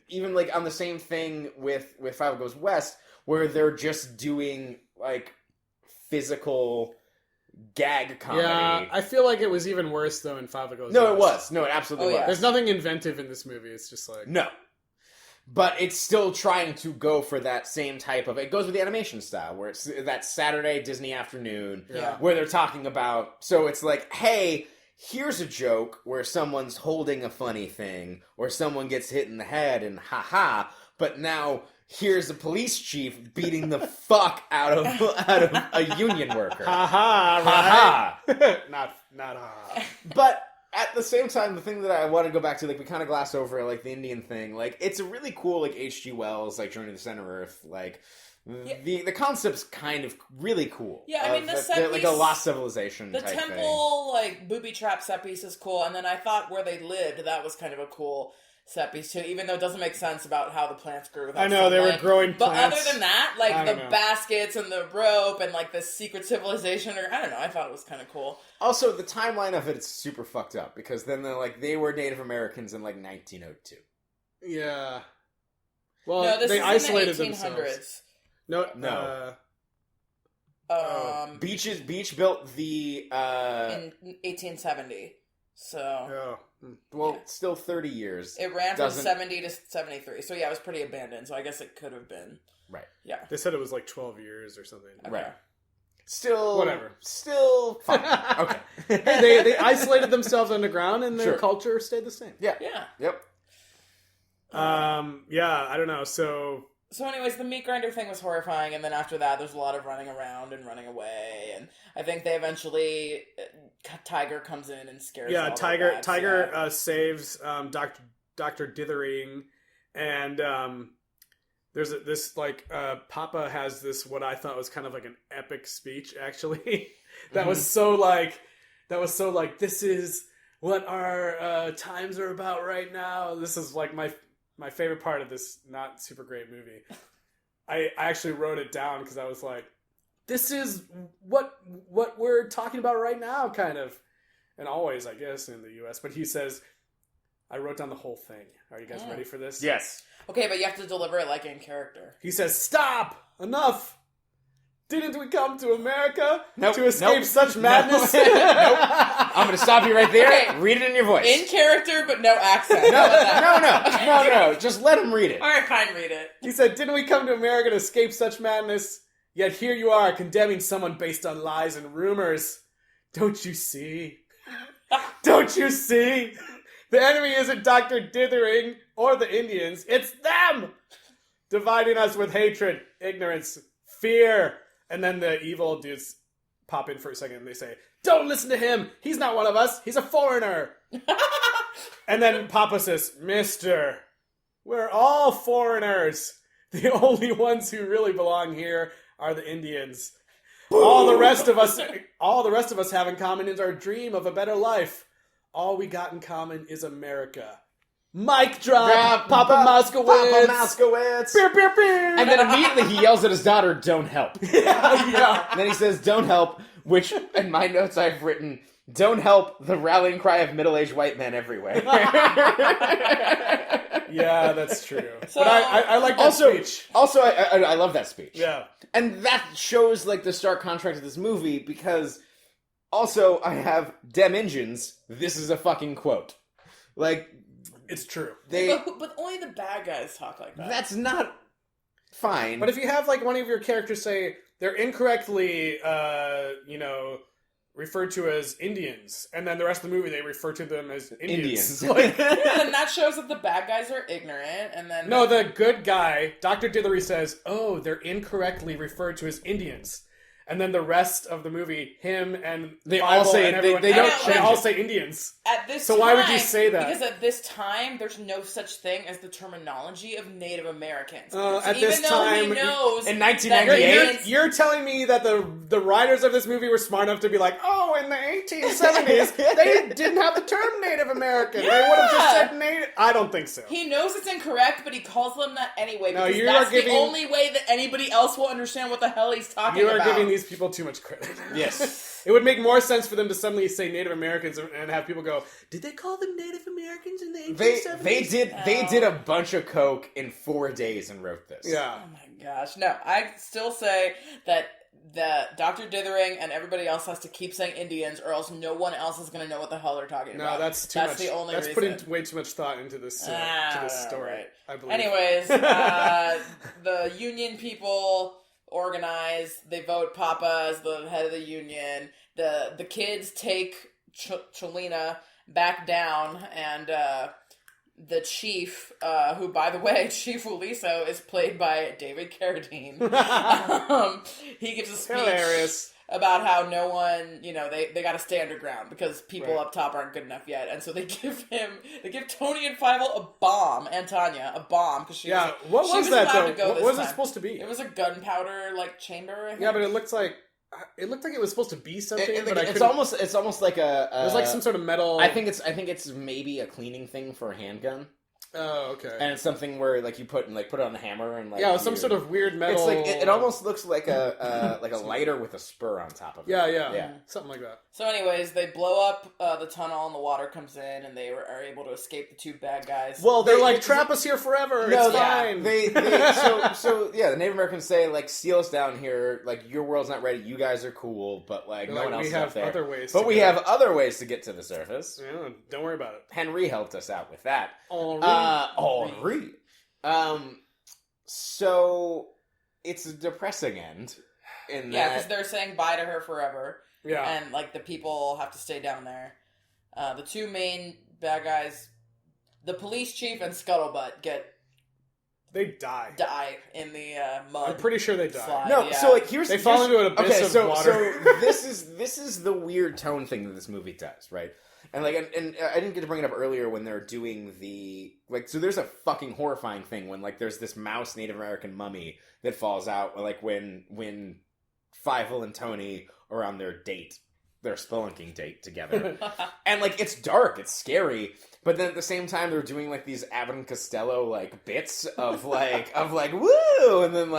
even like on the same thing with Five Goes West, where they're just doing like physical gag comedy. Yeah, I feel like it was even worse though in Five Goes No, it West. was. No, it absolutely Oh, yeah. was. There's nothing inventive in this movie. It's just like No. But it's still trying to go for that same type of... It goes with the animation style, where it's that Saturday Disney afternoon, Yeah. where they're talking about... So it's like, hey, here's a joke where someone's holding a funny thing, or someone gets hit in the head, and ha-ha, but now here's a police chief beating the fuck out of a union worker. haha, Ha-ha. right? not ha. But at the same time, the thing that I want to go back to, like, we kind of glossed over, like, the Indian thing. Like, it's a really cool, like, H.G. Wells, like, Journey to the Center Earth. Like, the concept's kind of really cool. Yeah, I mean, the set like piece- a lost civilization The type temple, like, booby trap set piece is cool, and then I thought where they lived, that was kind of a cool set piece too, even though it doesn't make sense about how the plants grew. without I know, they were sunlight. growing But plants. other than that, I like, the don't know. baskets and the rope and, like, the secret civilization, or I don't know, I thought it was kind of cool. Also, the timeline of it's super fucked up, because then they're like, they were Native Americans in, like, 1902. Yeah. Well, No, this they is isolated in the 1800s. themselves. No, No. Oh. Beach built the, In 1870. So, oh. well, still 30 years. it ran from Doesn't- 70 to 73. So, yeah, it was pretty abandoned, so I guess it could have been. Right. Yeah. They said it was like 12 years or something. Okay. Right. Still... Whatever. Still fine. Okay. Hey, they isolated themselves underground and their Sure. culture stayed the same. Yeah. Yeah. Yep. Yeah, I don't know. So So anyways, the meat grinder thing was horrifying, and then after that, there's a lot of running around and running away, and I think they eventually... Tiger comes in and scares all yeah, the Tiger rats, Tiger yeah. saves Dr. Dithering, and there's this like Papa has this what I thought was kind of like an epic speech actually that was so like this is what our times are about right now. This is like my favorite part of this not super great movie. I actually wrote it down because I was like, this is what we're talking about right now, kind of. And always, I guess, in the U.S. But he says, I wrote down the whole thing. Are you guys ready for this? Yes. Okay, but you have to deliver it like in character. He says, stop! Enough! Didn't we come to America Nope, to escape nope, such madness? Nope. I'm going to stop you right there. Okay. Read it in your voice. In character, but no accent. How about that? No. Just let him read it. Alright, fine, read it. He said, didn't we come to America to escape such madness? Yet here you are condemning someone based on lies and rumors. Don't you see? Don't you see? The enemy isn't Dr. Dithering or the Indians. It's them! Dividing us with hatred, ignorance, fear. And then the evil dudes pop in for a second and they say, don't listen to him! He's not one of us! He's a foreigner! And then Papa says, Mister, we're all foreigners. The only ones who really belong here are the Indians. All the rest of us have in common is our dream of a better life. All we got in common is America. Mic drop, Papa Moskowitz. Papa Moskowitz. Beer, beer, beer. And then immediately he yells at his daughter, don't help. Yeah. And then he says, don't help, which in my notes I've written, don't help, the rallying cry of middle-aged white men everywhere. Yeah, that's true. So- but I like that speech. Also, I love that speech. Yeah. And that shows, like, the stark contrast of this movie, because also I have Dem Engines, this is a fucking quote. Like, It's true. But only the bad guys talk like that. that's not fine. But if you have, like, one of your characters say they're incorrectly, referred to as Indians, and then the rest of the movie they refer to them as Indians. Like, then that shows that the bad guys are ignorant, and then no, the good guy, Dr. Dithery, says, oh, they're incorrectly referred to as Indians. And then the rest of the movie, him and They Bible all say and it. everyone They don't else, change all it. say Indians. at this So time, why would you say that? Because at this time, there's no such thing as the terminology of Native Americans. At even this though time, he knows in that 1998? Indians- You're telling me that the writers of this movie were smart enough to be like, oh, in the 1870s, they didn't have the term Native American. They would have just said Native. I don't think so. he knows it's incorrect, but he calls them that anyway No, because you that's are giving- the only way that anybody else will understand what the hell he's talking You are about. giving these people too much credit. Yes. It would make more sense for them to suddenly say Native Americans and have people go, did they call them Native Americans in the 1870s? They did a bunch of coke in 4 days and wrote this. Yeah. Oh my gosh. No, I still say that Dr. Dithering and everybody else has to keep saying Indians, or else no one else is going to know what the hell they're talking No, about. that's too much. That's the only that's reason. putting way too much thought into this story. Right. I believe. Anyways, the union people organize. They vote Papa as the head of the union. The kids take Cholina back down, and the chief, who, by the way, Chief Uliso is played by David Carradine. He gives a speech Hilarious. about how no one, they got to stand their ground because people up top aren't good enough yet. And so they give Tony and Fievel a bomb, and Tanya a bomb, because she was, what she was that, allowed though? to go What this was it time. supposed to be? It was a gunpowder, chamber, I think. Yeah, but it looked like it was supposed to be something, but it's almost like a. it was like some sort of metal. I think it's maybe a cleaning thing for a handgun, Oh, okay. and it's something where you put it on the hammer and yeah, it was some sort of weird metal. It's it almost looks like a lighter with a spur on top of it. Yeah, something like that. So anyways, they blow up the tunnel and the water comes in, and they are able to escape the two bad guys. Well, They're like, trap us here forever. No, it's fine. So the Native Americans say seal us down here. Your world's not ready. You guys are cool, but no one else we is have up there. other ways. But to we go. have other ways to get to the surface. Yeah, don't worry about it. Henry helped us out with that. Henri. So it's a depressing end. In yeah, because that, they're saying bye to her forever. Yeah. And the people have to stay down there. The two main bad guys, the police chief and Scuttlebutt, They die. in the mud. I'm pretty sure they die. slide. no, yeah. so here's They fall into an abyss of water. So this is the weird tone thing that this movie does, right? And and I didn't get to bring it up earlier when they're doing the so there's a fucking horrifying thing when there's this mouse Native American mummy that falls out when Fievel and Tony are on their spelunking date together. And it's dark, it's scary, but then at the same time they're doing these Abbott and Costello bits of woo, and then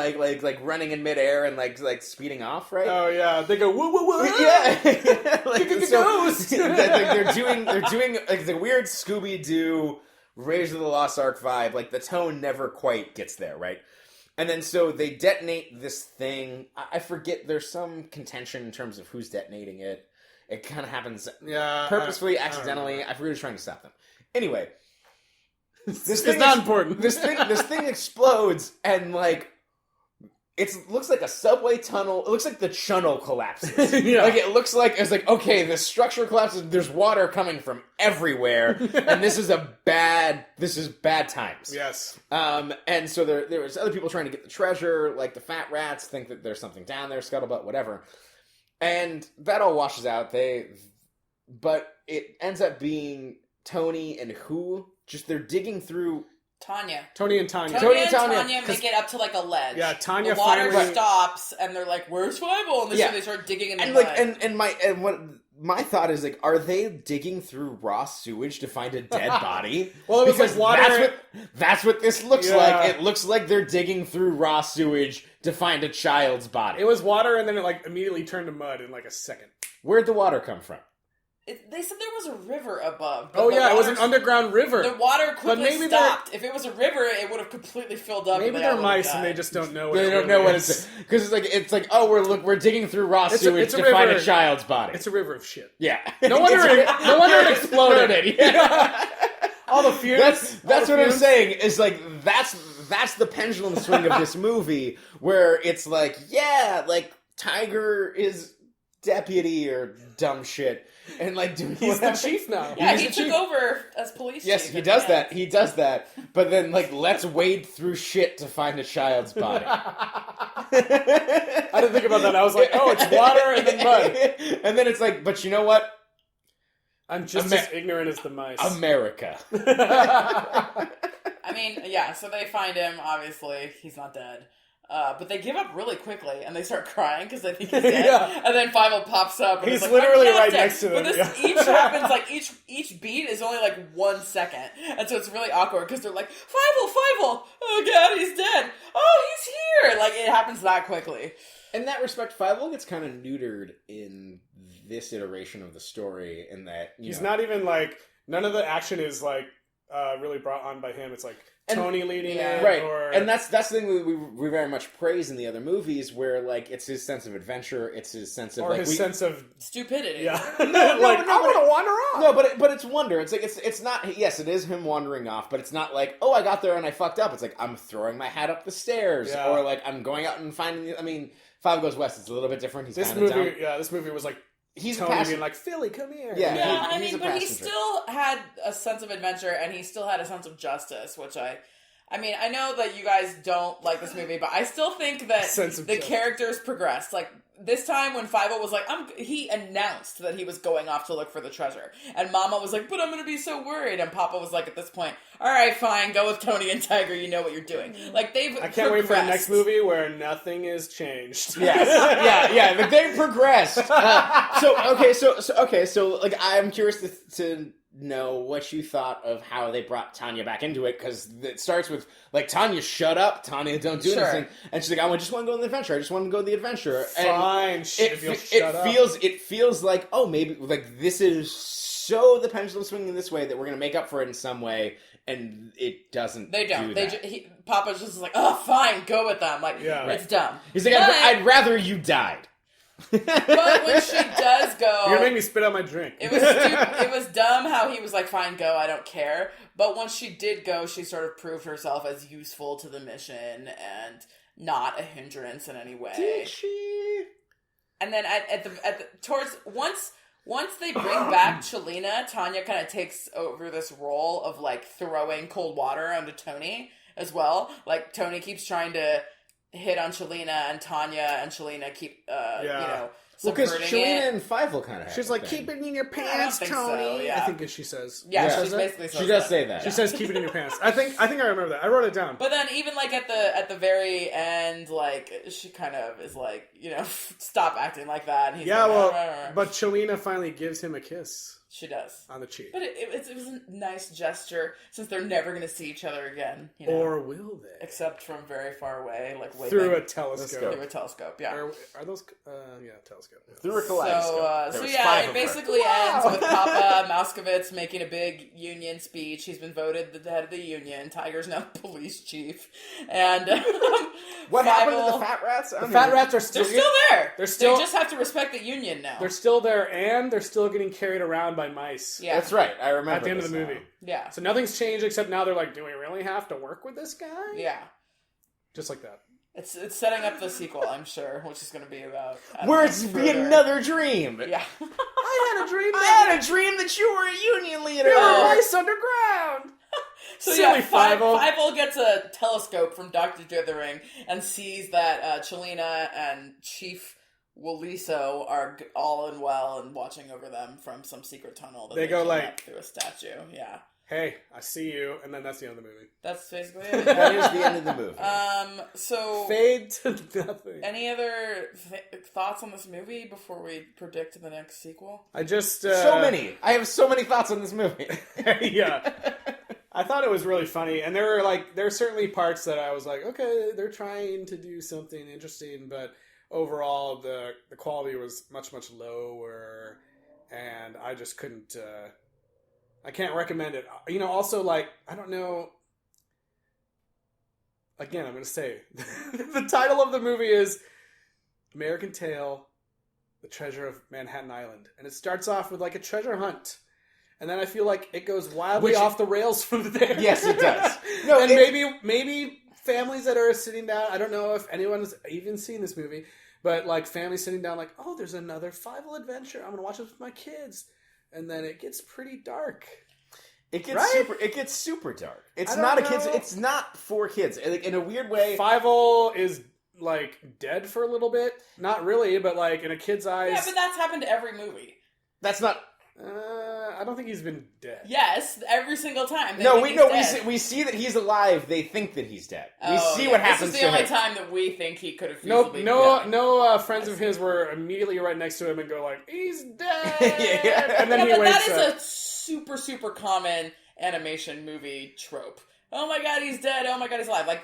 running in midair and speeding off, right? Oh yeah, they go woo woo woo. Yeah, Ghost. they're doing the weird Scooby Doo Raiders of the Lost Ark vibe. The tone never quite gets there, right? And then so they detonate this thing. I forget. There's some contention in terms of who's detonating it. It kind of happens purposefully, accidentally. I forget who's trying to stop them. Anyway, It's not important. This thing explodes, and It looks like a subway tunnel. It looks like the chunnel collapses. Yeah. Like it looks like it's like okay, the structure collapses. There's water coming from everywhere, and this is bad times. Yes. And so there was other people trying to get the treasure, like the fat rats think that there's something down there, scuttlebutt, whatever, and that all washes out. But it ends up being Tony and who they're digging through. Tanya. Tony and Tanya. Tony and Tanya make it up to like a ledge. Yeah, Tanya the water finally stops, and they're like, "Where's Fievel?" And so they start digging in the and mud. like and what my thought is like, are they digging through raw sewage to find a dead body? Well, it was because like water. That's what this looks Yeah. like. It looks like they're digging through raw sewage to find a child's body. It was water, and then it like immediately turned to mud in like a second. Where'd the water come from? They said there was a river above. but Oh the yeah, it was an water's- underground river. The water quickly maybe stopped. If it was a river, it would have completely filled up. Maybe and they all they're would've mice and died. they just don't know. What They it don't really know what is. it's because it's like oh we're digging through raw It's a sewage to find a river. child's body. It's a river of shit. yeah. No wonder it exploded. Yeah. All the fumes. That's what I'm saying. Is like that's the pendulum swing of this movie where it's like like Tiger is deputy or dumb shit and like doing He's the whatever. chief now. Yeah, He's he the took chief. over as police Yes, chief he at does the that. end. He does that. But then like let's wade through shit to find a child's body. I didn't think about that. I was like, oh, it's water and then mud. And then it's like, but you know what? I'm just as ignorant as the mice. America. I mean, yeah, so they find him, obviously. He's not dead. But they give up really quickly, and they start crying because they think he's dead. Yeah. And then Fievel pops up. And He's like, literally "I'm not right dead." next to them, But this yeah. each happens, like, each beat is only, like, 1 second. And so it's really awkward because they're like, Fievel! Oh, God, he's dead! Oh, he's here! Like, it happens that quickly. In that respect, Fievel gets kind of neutered in this iteration of the story in that He's not even like, none of the action is like really brought on by him. It's like Tony leading it. right, Or... and that's the thing that we very much praise in the other movies, where like it's his sense of adventure, it's his sense of Or like his sense of... Stupidity. Yeah. no, like, but no, I want to wander off. No, but it's wonder. It's like it's not. Yes, it is him wandering off, but it's not like I got there and I fucked up. It's like I'm throwing my hat up the stairs, Yeah. or like I'm going out and finding. I mean, Five Goes West. It's a little bit different. He's This kinda movie, down. this movie was like He's a Tony passenger. being like, Philly, come here. Yeah. Yeah, I he's mean, a but he passenger. still had a sense of adventure, and he still had a sense of justice, which I mean, I know that you guys don't like this movie, but I still think that Sense of the justice. characters progressed. Like, this time when Fievel was like, he announced that he was going off to look for the treasure. And Mama was like, but I'm going to be so worried. And Papa was like, at this point, all right, fine, go with Tony and Tiger, you know what you're doing. Like, they've I can't wait for the next progressed. movie where nothing is changed. Yes, yeah. But they progressed. So like I'm curious to know what you thought of how they brought Tanya back into it, because it starts with like Tanya, shut up, Tanya, don't do Sure. anything, and she's like, I just want to go on the adventure. I just want to go on the adventure. Fine, And if you'll shut up. it feels like maybe like this is so the pendulum swinging this way that we're gonna make up for it in some way, and it doesn't. They don't. Do They that. Papa's just like, oh, fine, go with them. Like, Yeah. it's dumb. He's like, But- I'd rather you died. But when she does go, You're gonna make me spit out my drink. it was stupid. It was dumb how he was like, "Fine, go. I don't care." But once she did go, she sort of proved herself as useful to the mission and not a hindrance in any way. Did she? And then at the towards once they bring back Chelina, Tanya kind of takes over this role of like throwing cold water onto Tony as well. Like Tony keeps trying to hit on Chelina, and Tanya and Chelina keep Because subverting Shalina it. and Fievel kind of. She's like, keep it in your I pants, don't think so, Tony. yeah. I think she says. Yeah, Yeah. she's basically She says does that. say that. She says, keep it in your pants. I think I remember that. I wrote it down. But then even like at the very end, like she kind of is like, stop acting like that. And he's Yeah, like, well, "Rah, rah, rah." but Chelina finally gives him a kiss she does. on the cheek. But it was a nice gesture since they're never going to see each other again. Or will they? except from very far away, like waving Through a telescope. through a telescope. Yeah. Are those? Telescope. Through a So, kaleidoscope. There so was yeah, five it of basically ends with Papa Moskowitz making a big union speech. He's been voted the head of the union. Tiger's now police chief. And What happened to Fievel- the fat rats? The fat rats are still. They're still there. They're still- They just have to respect the union now. They're still there, and they're still getting carried around by mice. Yeah. That's right. I remember At the end of the this movie. now. Yeah. So nothing's changed except now they're like, do we really have to work with this guy? Yeah. Just like that. It's setting up the sequel, I'm sure, which is going to be about... Where it's be another dream. Yeah. I had a dream. I had a dream that you were a union leader. There were mice underground. So Silly Fievel. Fievel. Fievel gets a telescope from Dr. Dithering and sees that Chelina and Chief Woliso are all in well and watching over them from some secret tunnel that They go came like- up through a statue. Yeah. Hey, I see you, and then that's the end of the movie. That's basically it. That is the end of the movie. So... Fade to nothing. Any other thoughts on this movie before we predict the next sequel? I just So many. I have so many thoughts on this movie. yeah. I thought it was really funny, and there are certainly parts that I was like, okay, they're trying to do something interesting, but overall the quality was much lower, and I just couldn't. I can't recommend it. You know, also like I don't know. Again, I'm going to say the title of the movie is American Tail: The Treasure of Manhattan Island, and it starts off with like a treasure hunt. And then I feel like it goes wildly off the rails from there. Yes, it does. No, and maybe families that are sitting down, I don't know if anyone's even seen this movie, but like families sitting down like, oh, there's another Fievel adventure. I'm going to watch it with my kids. And then it gets pretty dark. It gets Right? It gets super dark. It's I don't not a know. kids. It's not for kids. Like, in a weird way. Fievel is like dead for a little bit. Not really, but like in a kid's eyes. Yeah, but that's happened to every movie. That's not. I don't think he's been dead. Yes, every single time. No, dead. we see that he's alive. They think that he's dead. We Oh, see yeah. what happens This is the to only him. time that we think he could have No, feasibly been dead. no friends of his were immediately right next to him and go like, "He's dead," Yeah. and then Yeah, he but wakes that is up. a super common animation movie trope. Oh my god, he's dead. Oh my god, he's alive. Like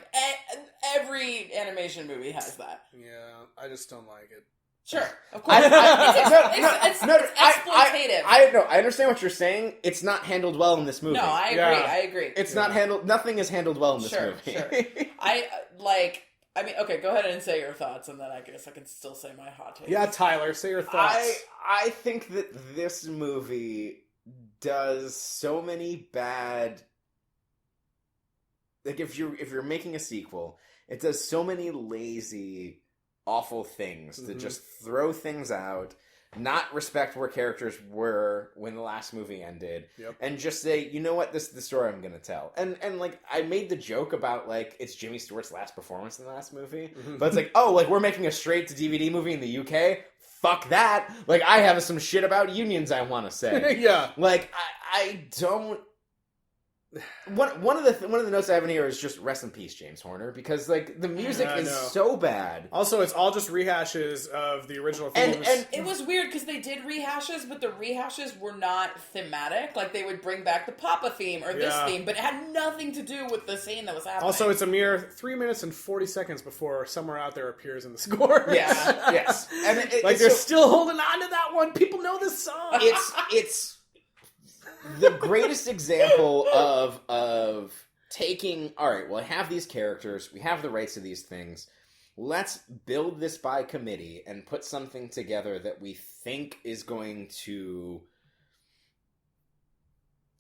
every animation movie has that. Yeah, I just don't like it. Sure, of course. It's exploitative. I understand what you're saying. It's not handled well in this movie. No, I agree. Yeah. I agree. It's not handled. Nothing is handled well in this Sure, movie. sure. I mean, okay, go ahead and say your thoughts, and then I guess I can still say my hot take. Yeah, Tyler, say your thoughts. I think that this movie does so many bad. Like if you're making a sequel, it does so many lazy, awful things to just throw things out, not respect where characters were when the last movie ended, and just say, you know what, this is the story I'm gonna tell. And like I made the joke about like it's Jimmy Stewart's last performance in the last movie, but it's like, oh, like we're making a straight to DVD movie in the UK. Fuck that! Like I have some shit about unions I want to say. Yeah. Like I don't. One of the notes I have in here is just rest in peace, James Horner, because like the music I is know. so bad. Also, it's all just rehashes of the original themes. And It was weird because they did rehashes, but the rehashes were not thematic. Like they would bring back the Papa theme or this Yeah. theme, but it had nothing to do with the scene that was happening. also, it's a mere 3 minutes and 40 seconds before Somewhere Out There appears in the score. Yes, yes, and Like it's they're so- still holding on to that one. People know this song. it's the greatest example of taking, all right, well, I have these characters, we have the rights to these things, let's build this by committee and put something together that we think is going to,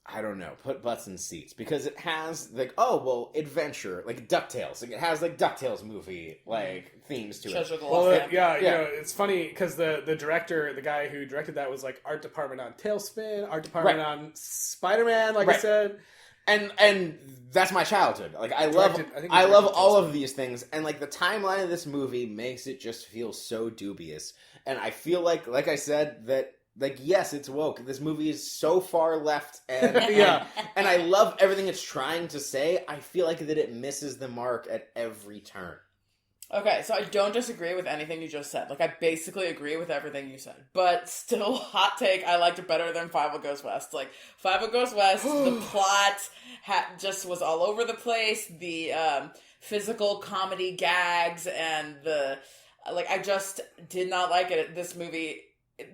I don't know, put butts in seats, because it has like, oh, well, adventure, like DuckTales, like it has like DuckTales movie like themes to Treasure it. the Well, Lost Family. yeah, you Yeah. know, it's funny because the director, the guy who directed that, was like art department on Tailspin, art department Right. on Spider-Man, like I Right. said. And that's my childhood. Like I love Directed- I think he I love directed all Tailspin. of these things, and like the timeline of this movie makes it just feel so dubious. And I feel like I said, that like yes, it's woke. This movie is so far left, and Yeah. and I love everything it's trying to say. I feel like that it misses the mark at every turn. Okay, so I don't disagree with anything you just said. Like, I basically agree with everything you said. But still, hot take, I liked it better than Fievel Goes West. Like, Fievel Goes West, the plot just was all over the place. The physical comedy gags and the... Like, I just did not like it. This movie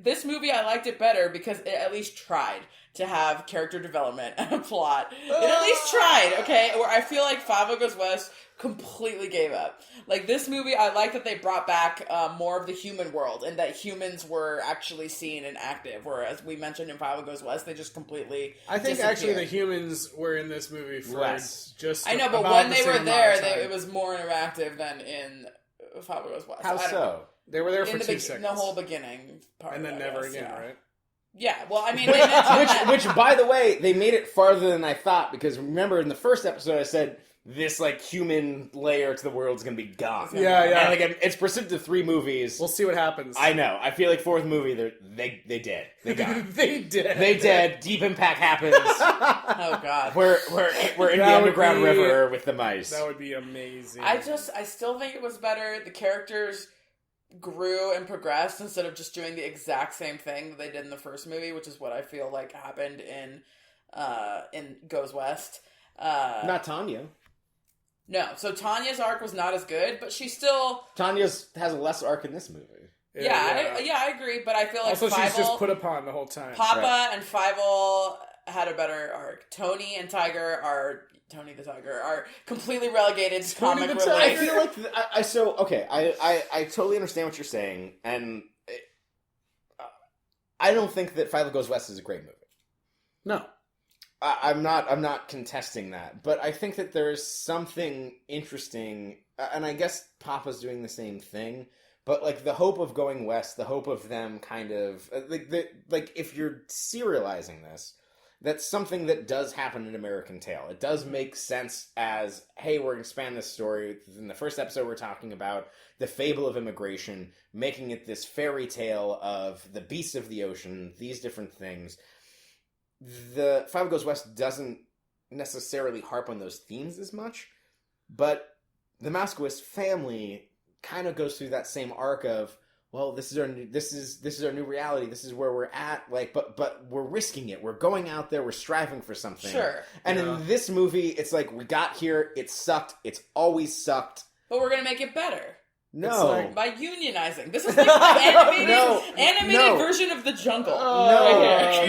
this movie, I liked it better because it at least tried to have character development and a plot. It at least tried, okay? Where I feel like Five Goes West completely gave up. Like, this movie, I like that they brought back more of the human world and that humans were actually seen and active, whereas we mentioned in Five Goes West, they just completely I think actually the disappeared. humans were in this movie for Less. just I know, but about when the they same were amount there, of time. it was more interactive than in Five Goes West. How I don't know. so? They were there for In 2 seconds. the whole beginning part. and then I never guess, again, yeah. right? Yeah, well, I mean, they mentioned that. Which, by the way, they made it farther than I thought, because remember in the first episode I said this like human layer to the world is going to be gone. Yeah, yeah. And like it's pursued to 3 movies. We'll see what happens. I know. I feel like 4th movie they dead. They gone. They did. They dead. Deep Impact happens. Oh, God. We're in the That would underground be- river with the mice. That would be amazing. I still think it was better. The characters grew and progressed instead of just doing the exact same thing that they did in the first movie, which is what I feel like happened in Goes West. Not Tanya. No, so Tanya's arc was not as good, but she still... Tanya's has a less arc in this movie. I agree, but I feel like Also, she's Fievel, just put upon the whole time. Papa and Fievel had a better arc. Tony the Tiger are completely relegated to comic I relief. feel like I totally understand what you're saying, and I don't think that Five Goes West is a great movie. No. I'm not contesting that, but I think that there's something interesting, and I guess Papa's doing the same thing. But like the hope of going west, the hope of them kind of like if you're serializing this, that's something that does happen in American Tail. It does make sense as, hey, we're going to expand this story. In the first episode, we're talking about the fable of immigration, making it this fairy tale of the beasts of the ocean, these different things. The Five Goes West doesn't necessarily harp on those themes as much, but the Moskowitz family kind of goes through that same arc of, well, this is our new reality. This is where we're at. Like, but we're risking it. We're going out there. We're striving for something. Sure. And in this movie, it's like we got here. It sucked. It's always sucked. But we're going to make it better. No. By unionizing. This is like the animated version of The Jungle. He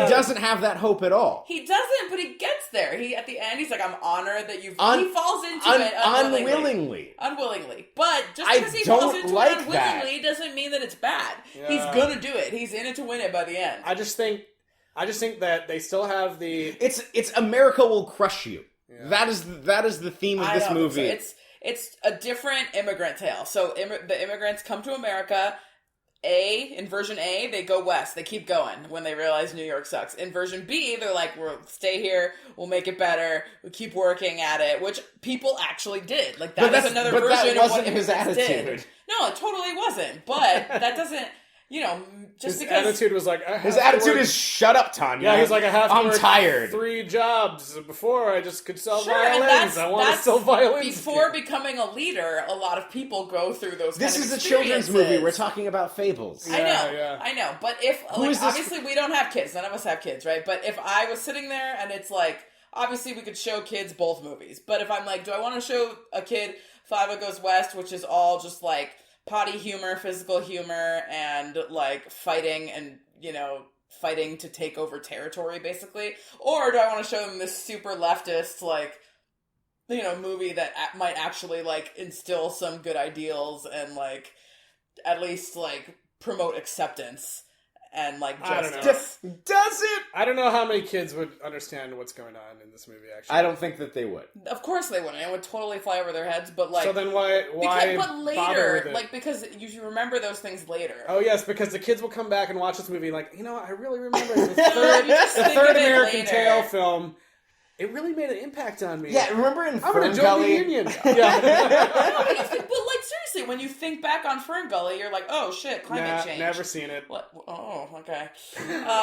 doesn't have that hope at all. He doesn't, but he gets there. At the end, he's like, I'm honored that you've... he falls into it unwillingly. But just because he falls into it unwillingly doesn't mean that it's bad. Yeah. He's gonna do it. He's in it to win it by the end. I just think that they still have the... It's America will crush you. Yeah. That is the theme of this movie. So it's a different immigrant tale. So the immigrants come to America. In version A, they go west. They keep going when they realize New York sucks. In version B, they're like, we'll stay here. We'll make it better. We keep working at it, which people actually did. Like, that was another version of what his attitude did. No, it totally wasn't. But that doesn't... just his because... attitude was like... His attitude is, shut up, Tanya. Yeah, he's like, I'm tired. 3 jobs. Before, I just could sell sure, violins. I want to sell violins. Before becoming a leader, a lot of people go through those kind of experiences. This is a children's movie. We're talking about fables. I know. But if... obviously, we don't have kids. None of us have kids, right? But if I was sitting there and it's like... Obviously, we could show kids both movies. But if I'm like, do I want to show a kid Five Goes West, which is all just like... potty humor, physical humor, and like fighting and, fighting to take over territory, basically? Or do I want to show them this super leftist, like, movie that might actually, like, instill some good ideals and, like, at least, like, promote acceptance and, like, justice? Does it? I don't know how many kids would understand what's going on in this movie, actually. I don't think that they would. Of course they wouldn't. It would totally fly over their heads, but, like... So then why but later, bother with it? like, because you remember those things later. Oh, yes, because the kids will come back and watch this movie like, I really remember the third American Tail film. It really made an impact on me. Yeah, remember in I'm Fern Gully? Gully? The Union. But like seriously, when you think back on Fern Gully, you're like, oh shit, climate change. Never seen it. What? Oh, okay.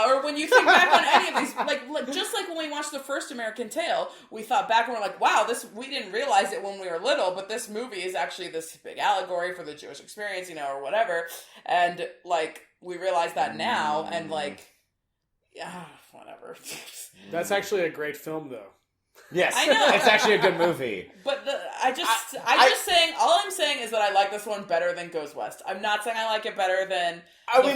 Or when you think back on any of these, like just like when we watched the first American Tail, we thought back and we're like, wow, we didn't realize it when we were little, but this movie is actually this big allegory for the Jewish experience, or whatever. And like we realize that now, and like, yeah, whatever. That's actually a great film, though. Yes, I know. it's actually a good movie. But I'm just saying. All I'm saying is that I like this one better than Goes West. I'm not saying I like it better than.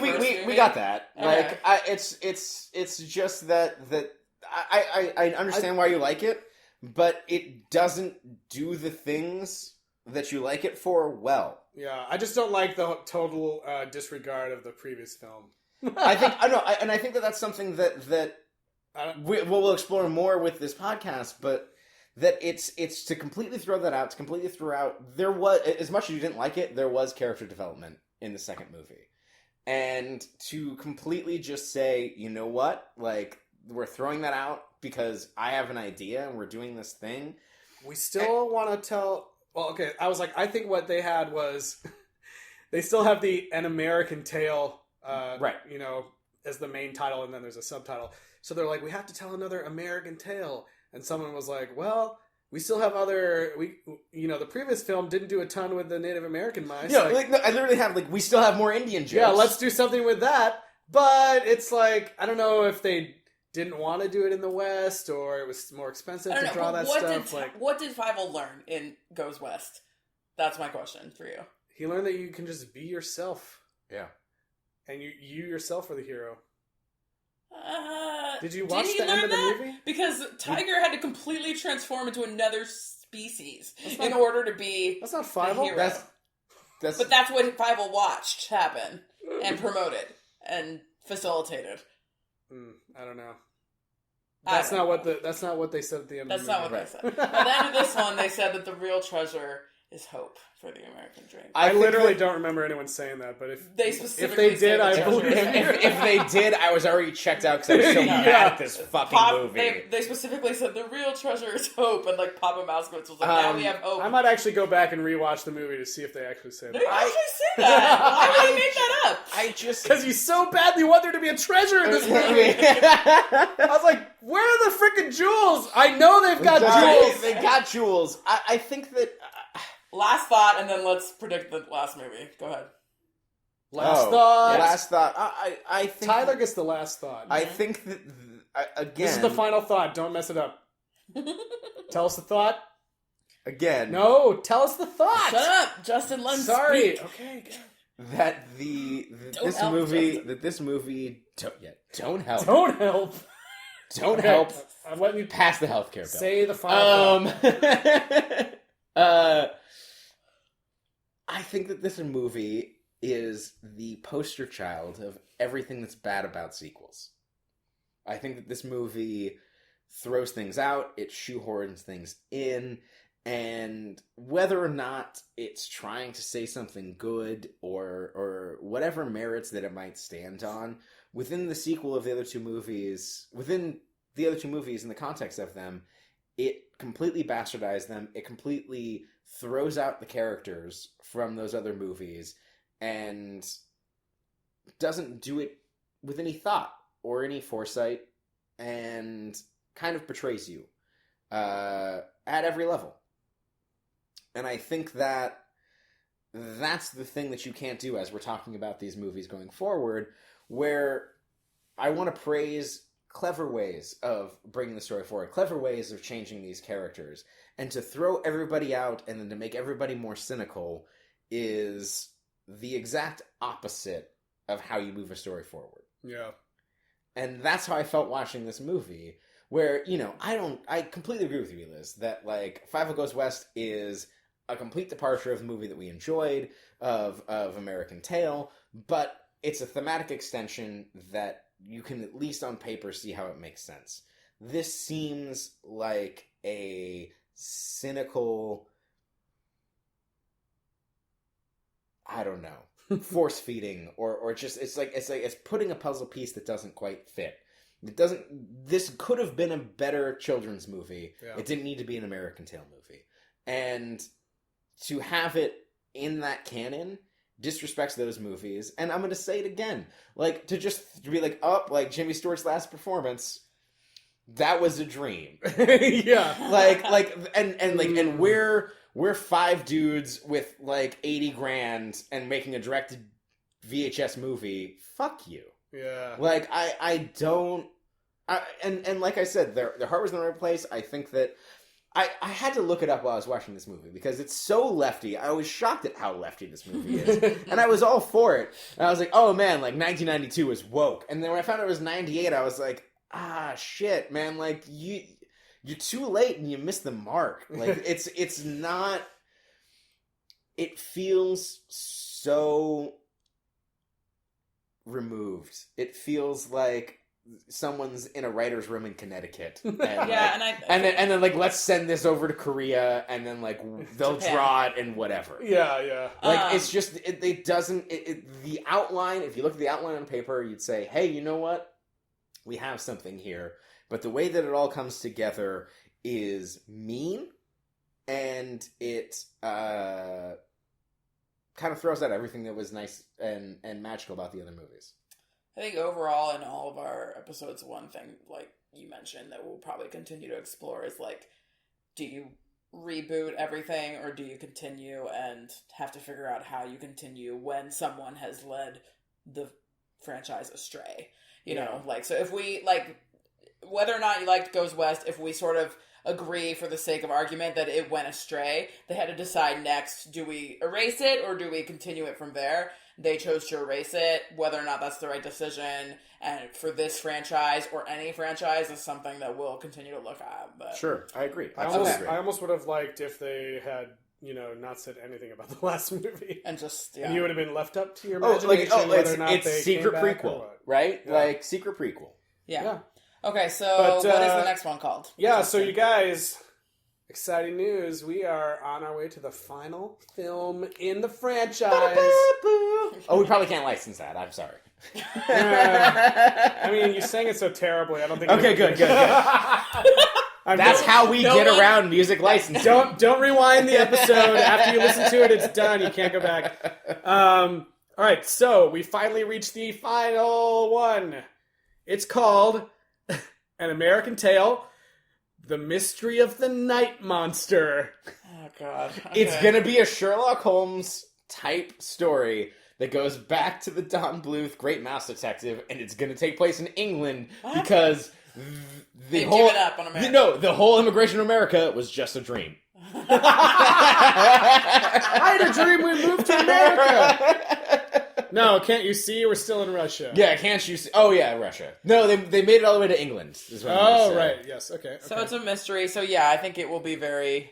We got that. Okay. Like, it's just that I understand why you like it, but it doesn't do the things that you like it for well. Yeah, I just don't like the total disregard of the previous film. I think that's something that we'll explore more with this podcast, but that it's to completely throw that out, to completely throw out, there was, as much as you didn't like it, there was character development in the second movie. And to completely just say, you know what, like, we're throwing that out because I have an idea and we're doing this thing. We still want to tell... Well, okay, I was like, I think what they had was... they still have An American Tale, right, you know, as the main title, and then there's a subtitle. So they're like, we have to tell another American Tale. And someone was like, well, we still have other... the previous film didn't do a ton with the Native American mice. Yeah, I literally have, we still have more Indian jokes. Yeah, let's do something with that. But it's like, I don't know if they didn't want to do it in the West, or it was more expensive to draw that stuff. What did Fievel learn in Goes West? That's my question for you. He learned that you can just be yourself. Yeah. And you yourself are the hero. Did you watch the learn end of the that? movie? Because Tiger had to completely transform into another species in order to be That's not the Fievel. hero. That's But that's what Fievel watched happen and promoted and facilitated. I don't know. That's not what they said at the end of the movie. That's not what they said. At the end of this one, they said that the real treasure is hope for the American dream. I literally don't remember anyone saying that, but if They they specifically did, I believe if they did, I was already checked out because I was so mad at this fucking movie. They specifically said the real treasure is hope, and Papa Moskowitz was like, now we have hope. I might actually go back and rewatch the movie to see if they actually say that. They actually said that. Why would they make that up? Because you so badly want there to be a treasure in this movie. I was like, where are the freaking jewels? I know they've got jewels. They got jewels. I think that... Last thought, and then let's predict the last movie. Go ahead. Last thought. Last thought. I think Tyler gets the last thought. I think that, again... This is the final thought. Don't mess it up. Tell us the thought. Again. No, tell us the thought. Shut up, Justin. Let him Sorry. speak. Okay, good. That Don't help, this movie don't help. Don't help. Don't Okay, help. I'm letting you Pass the healthcare bill. say the final thought. I think that this movie is the poster child of everything that's bad about sequels. I think that this movie throws things out, it shoehorns things in, and whether or not it's trying to say something good or whatever merits that it might stand on, within the sequel of the other two movies, in the context of them, it completely bastardized them. It completely throws out the characters from those other movies and doesn't do it with any thought or any foresight, and kind of betrays you at every level. And I think that that's the thing that you can't do as we're talking about these movies going forward, where I want to praise clever ways of bringing the story forward, clever ways of changing these characters, and to throw everybody out and then to make everybody more cynical is the exact opposite of how you move a story forward. Yeah. And that's how I felt watching this movie, where, I completely agree with you, Liz, that, Fievel Goes West is a complete departure of the movie that we enjoyed, of American Tail, but it's a thematic extension that you can at least on paper see how it makes sense. This seems like a cynical, I don't know, force feeding, or just it's putting a puzzle piece that doesn't quite fit. This could have been a better children's movie. Yeah. It didn't need to be an American Tail movie. And to have it in that canon disrespects those movies. And I'm going to say it again. To be Jimmy Stewart's last performance, that was a dream. Yeah. And we're five dudes with 80 grand and making a directed VHS movie. Fuck you. Yeah. and like I said, their heart was in the right place. I think that I had to look it up while I was watching this movie because it's so lefty. I was shocked at how lefty this movie is. And I was all for it. And I was like, oh man, like 1992 is woke. And then when I found out it was 98, I was like, shit, man, like you're too late and you missed the mark. Like it's not, it feels so removed. It feels like someone's in a writer's room in Connecticut. And and then like, let's send this over to Korea, and then like they'll Japan. draw it and whatever. Yeah. Like it's just it doesn't the outline. If you look at the outline on paper, you'd say, hey, you know what? We have something here. But the way that it all comes together is mean, and it kind of throws out everything that was nice and magical about the other movies. I think overall in all of our episodes, one thing, like you mentioned, that we'll probably continue to explore is like, do you reboot everything or do you continue and have to figure out how you continue when someone has led the franchise astray? You know, like, so if we, like, whether or not you liked Goes West, if we sort of agree for the sake of argument that it went astray, they had to decide next, do we erase it or do we continue it from there? They chose to erase it. Whether or not that's the right decision, and for this franchise or any franchise, is something that we'll continue to look at. But Sure, I agree. I almost would have liked if they had, not said anything about the last movie. and just And you would have been left up to your Oh, imagination whether it's or not they secret came back or prequel, what. right? Yeah. Like secret prequel. yeah. Okay, so But, what is the next one called? Yeah, so you guys, exciting news. We are on our way to the final film in the franchise. Oh, we probably can't license that. I'm sorry. I mean, you sang it so terribly. I don't think. Okay, good. That's how we get around music licensing. Don't rewind the episode. After you listen to it, it's done. You can't go back. All right, so we finally reached the final one. It's called An American Tale: The Mystery of the Night Monster. Oh God, It's going to be a Sherlock Holmes type story that goes back to the Don Bluth Great Mouse Detective, and it's going to take place in England because They've given up on America. the whole immigration to America was just a dream. I had a dream we moved to America. No, can't you see? We're still in Russia. Yeah, can't you see? Oh, yeah, Russia. No, they made it all the way to England. Is what I'm gonna say. Right. Yes. Okay. So it's a mystery. So yeah, I think it will be very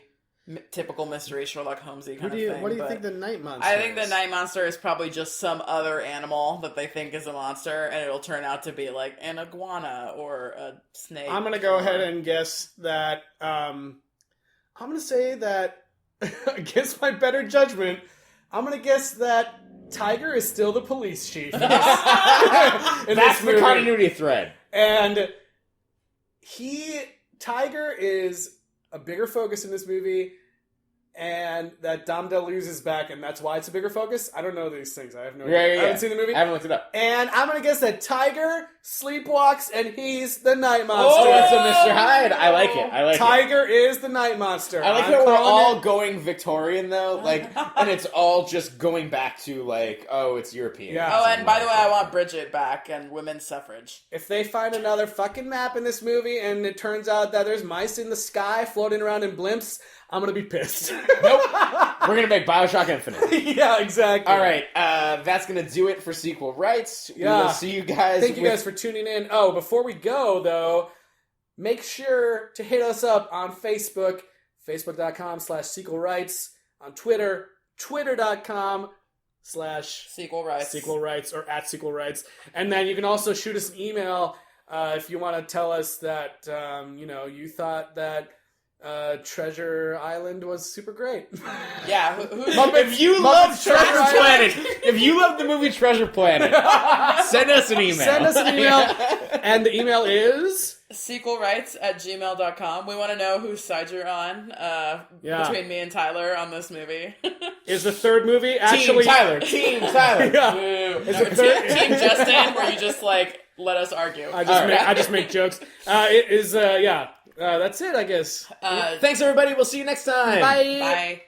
typical mystery Sherlock Holmesy kind of thing. What do you but think the night monster? I think the is? night monster is probably just some other animal that they think is a monster, and it'll turn out to be like an iguana or a snake. I'm gonna go ahead and guess that. I'm gonna say that against my better judgment, I'm gonna guess that Tiger is still the police chief. That's the continuity thread. And Tiger is a bigger focus in this movie, and that Dom DeLuise is back, and that's why it's a bigger focus. I don't know these things. I have no idea. I haven't seen the movie. I haven't looked it up. And I'm going to guess that Tiger sleepwalks, and he's the night monster. Oh, it's a Mr. Hyde. I like it. Tiger is the night monster. I like I'm that we're calling all it. going Victorian, though, like, and it's all just going back to, like, oh, it's European. Yeah. Oh, and by the way, I want Bridget back and women's suffrage. If they find another fucking map in this movie, and it turns out that there's mice in the sky floating around in blimps, I'm going to be pissed. Nope. We're going to make Bioshock Infinite. Yeah, exactly. All right, that's going to do it for Sequel Rights. Yeah. We will see you guys. Thank you guys for tuning in. Oh, before we go, though, make sure to hit us up on Facebook, facebook.com/Sequel Rights, on Twitter, twitter.com/Sequel Rights or @Sequel Rights. And then you can also shoot us an email if you want to tell us that, you thought that Treasure Island was super great. Yeah, If you love Treasure Planet, if you love the movie Treasure Planet, send us an email. Send us an email. And the email is sequelrights@gmail.com. We want to know whose side you're on between me and Tyler on this movie. is the third movie actually Team Tyler. Yeah. No, Team Justin, where you just like let us argue. I just make jokes. It is that's it, I guess. Thanks, everybody. We'll see you next time. Bye. Bye.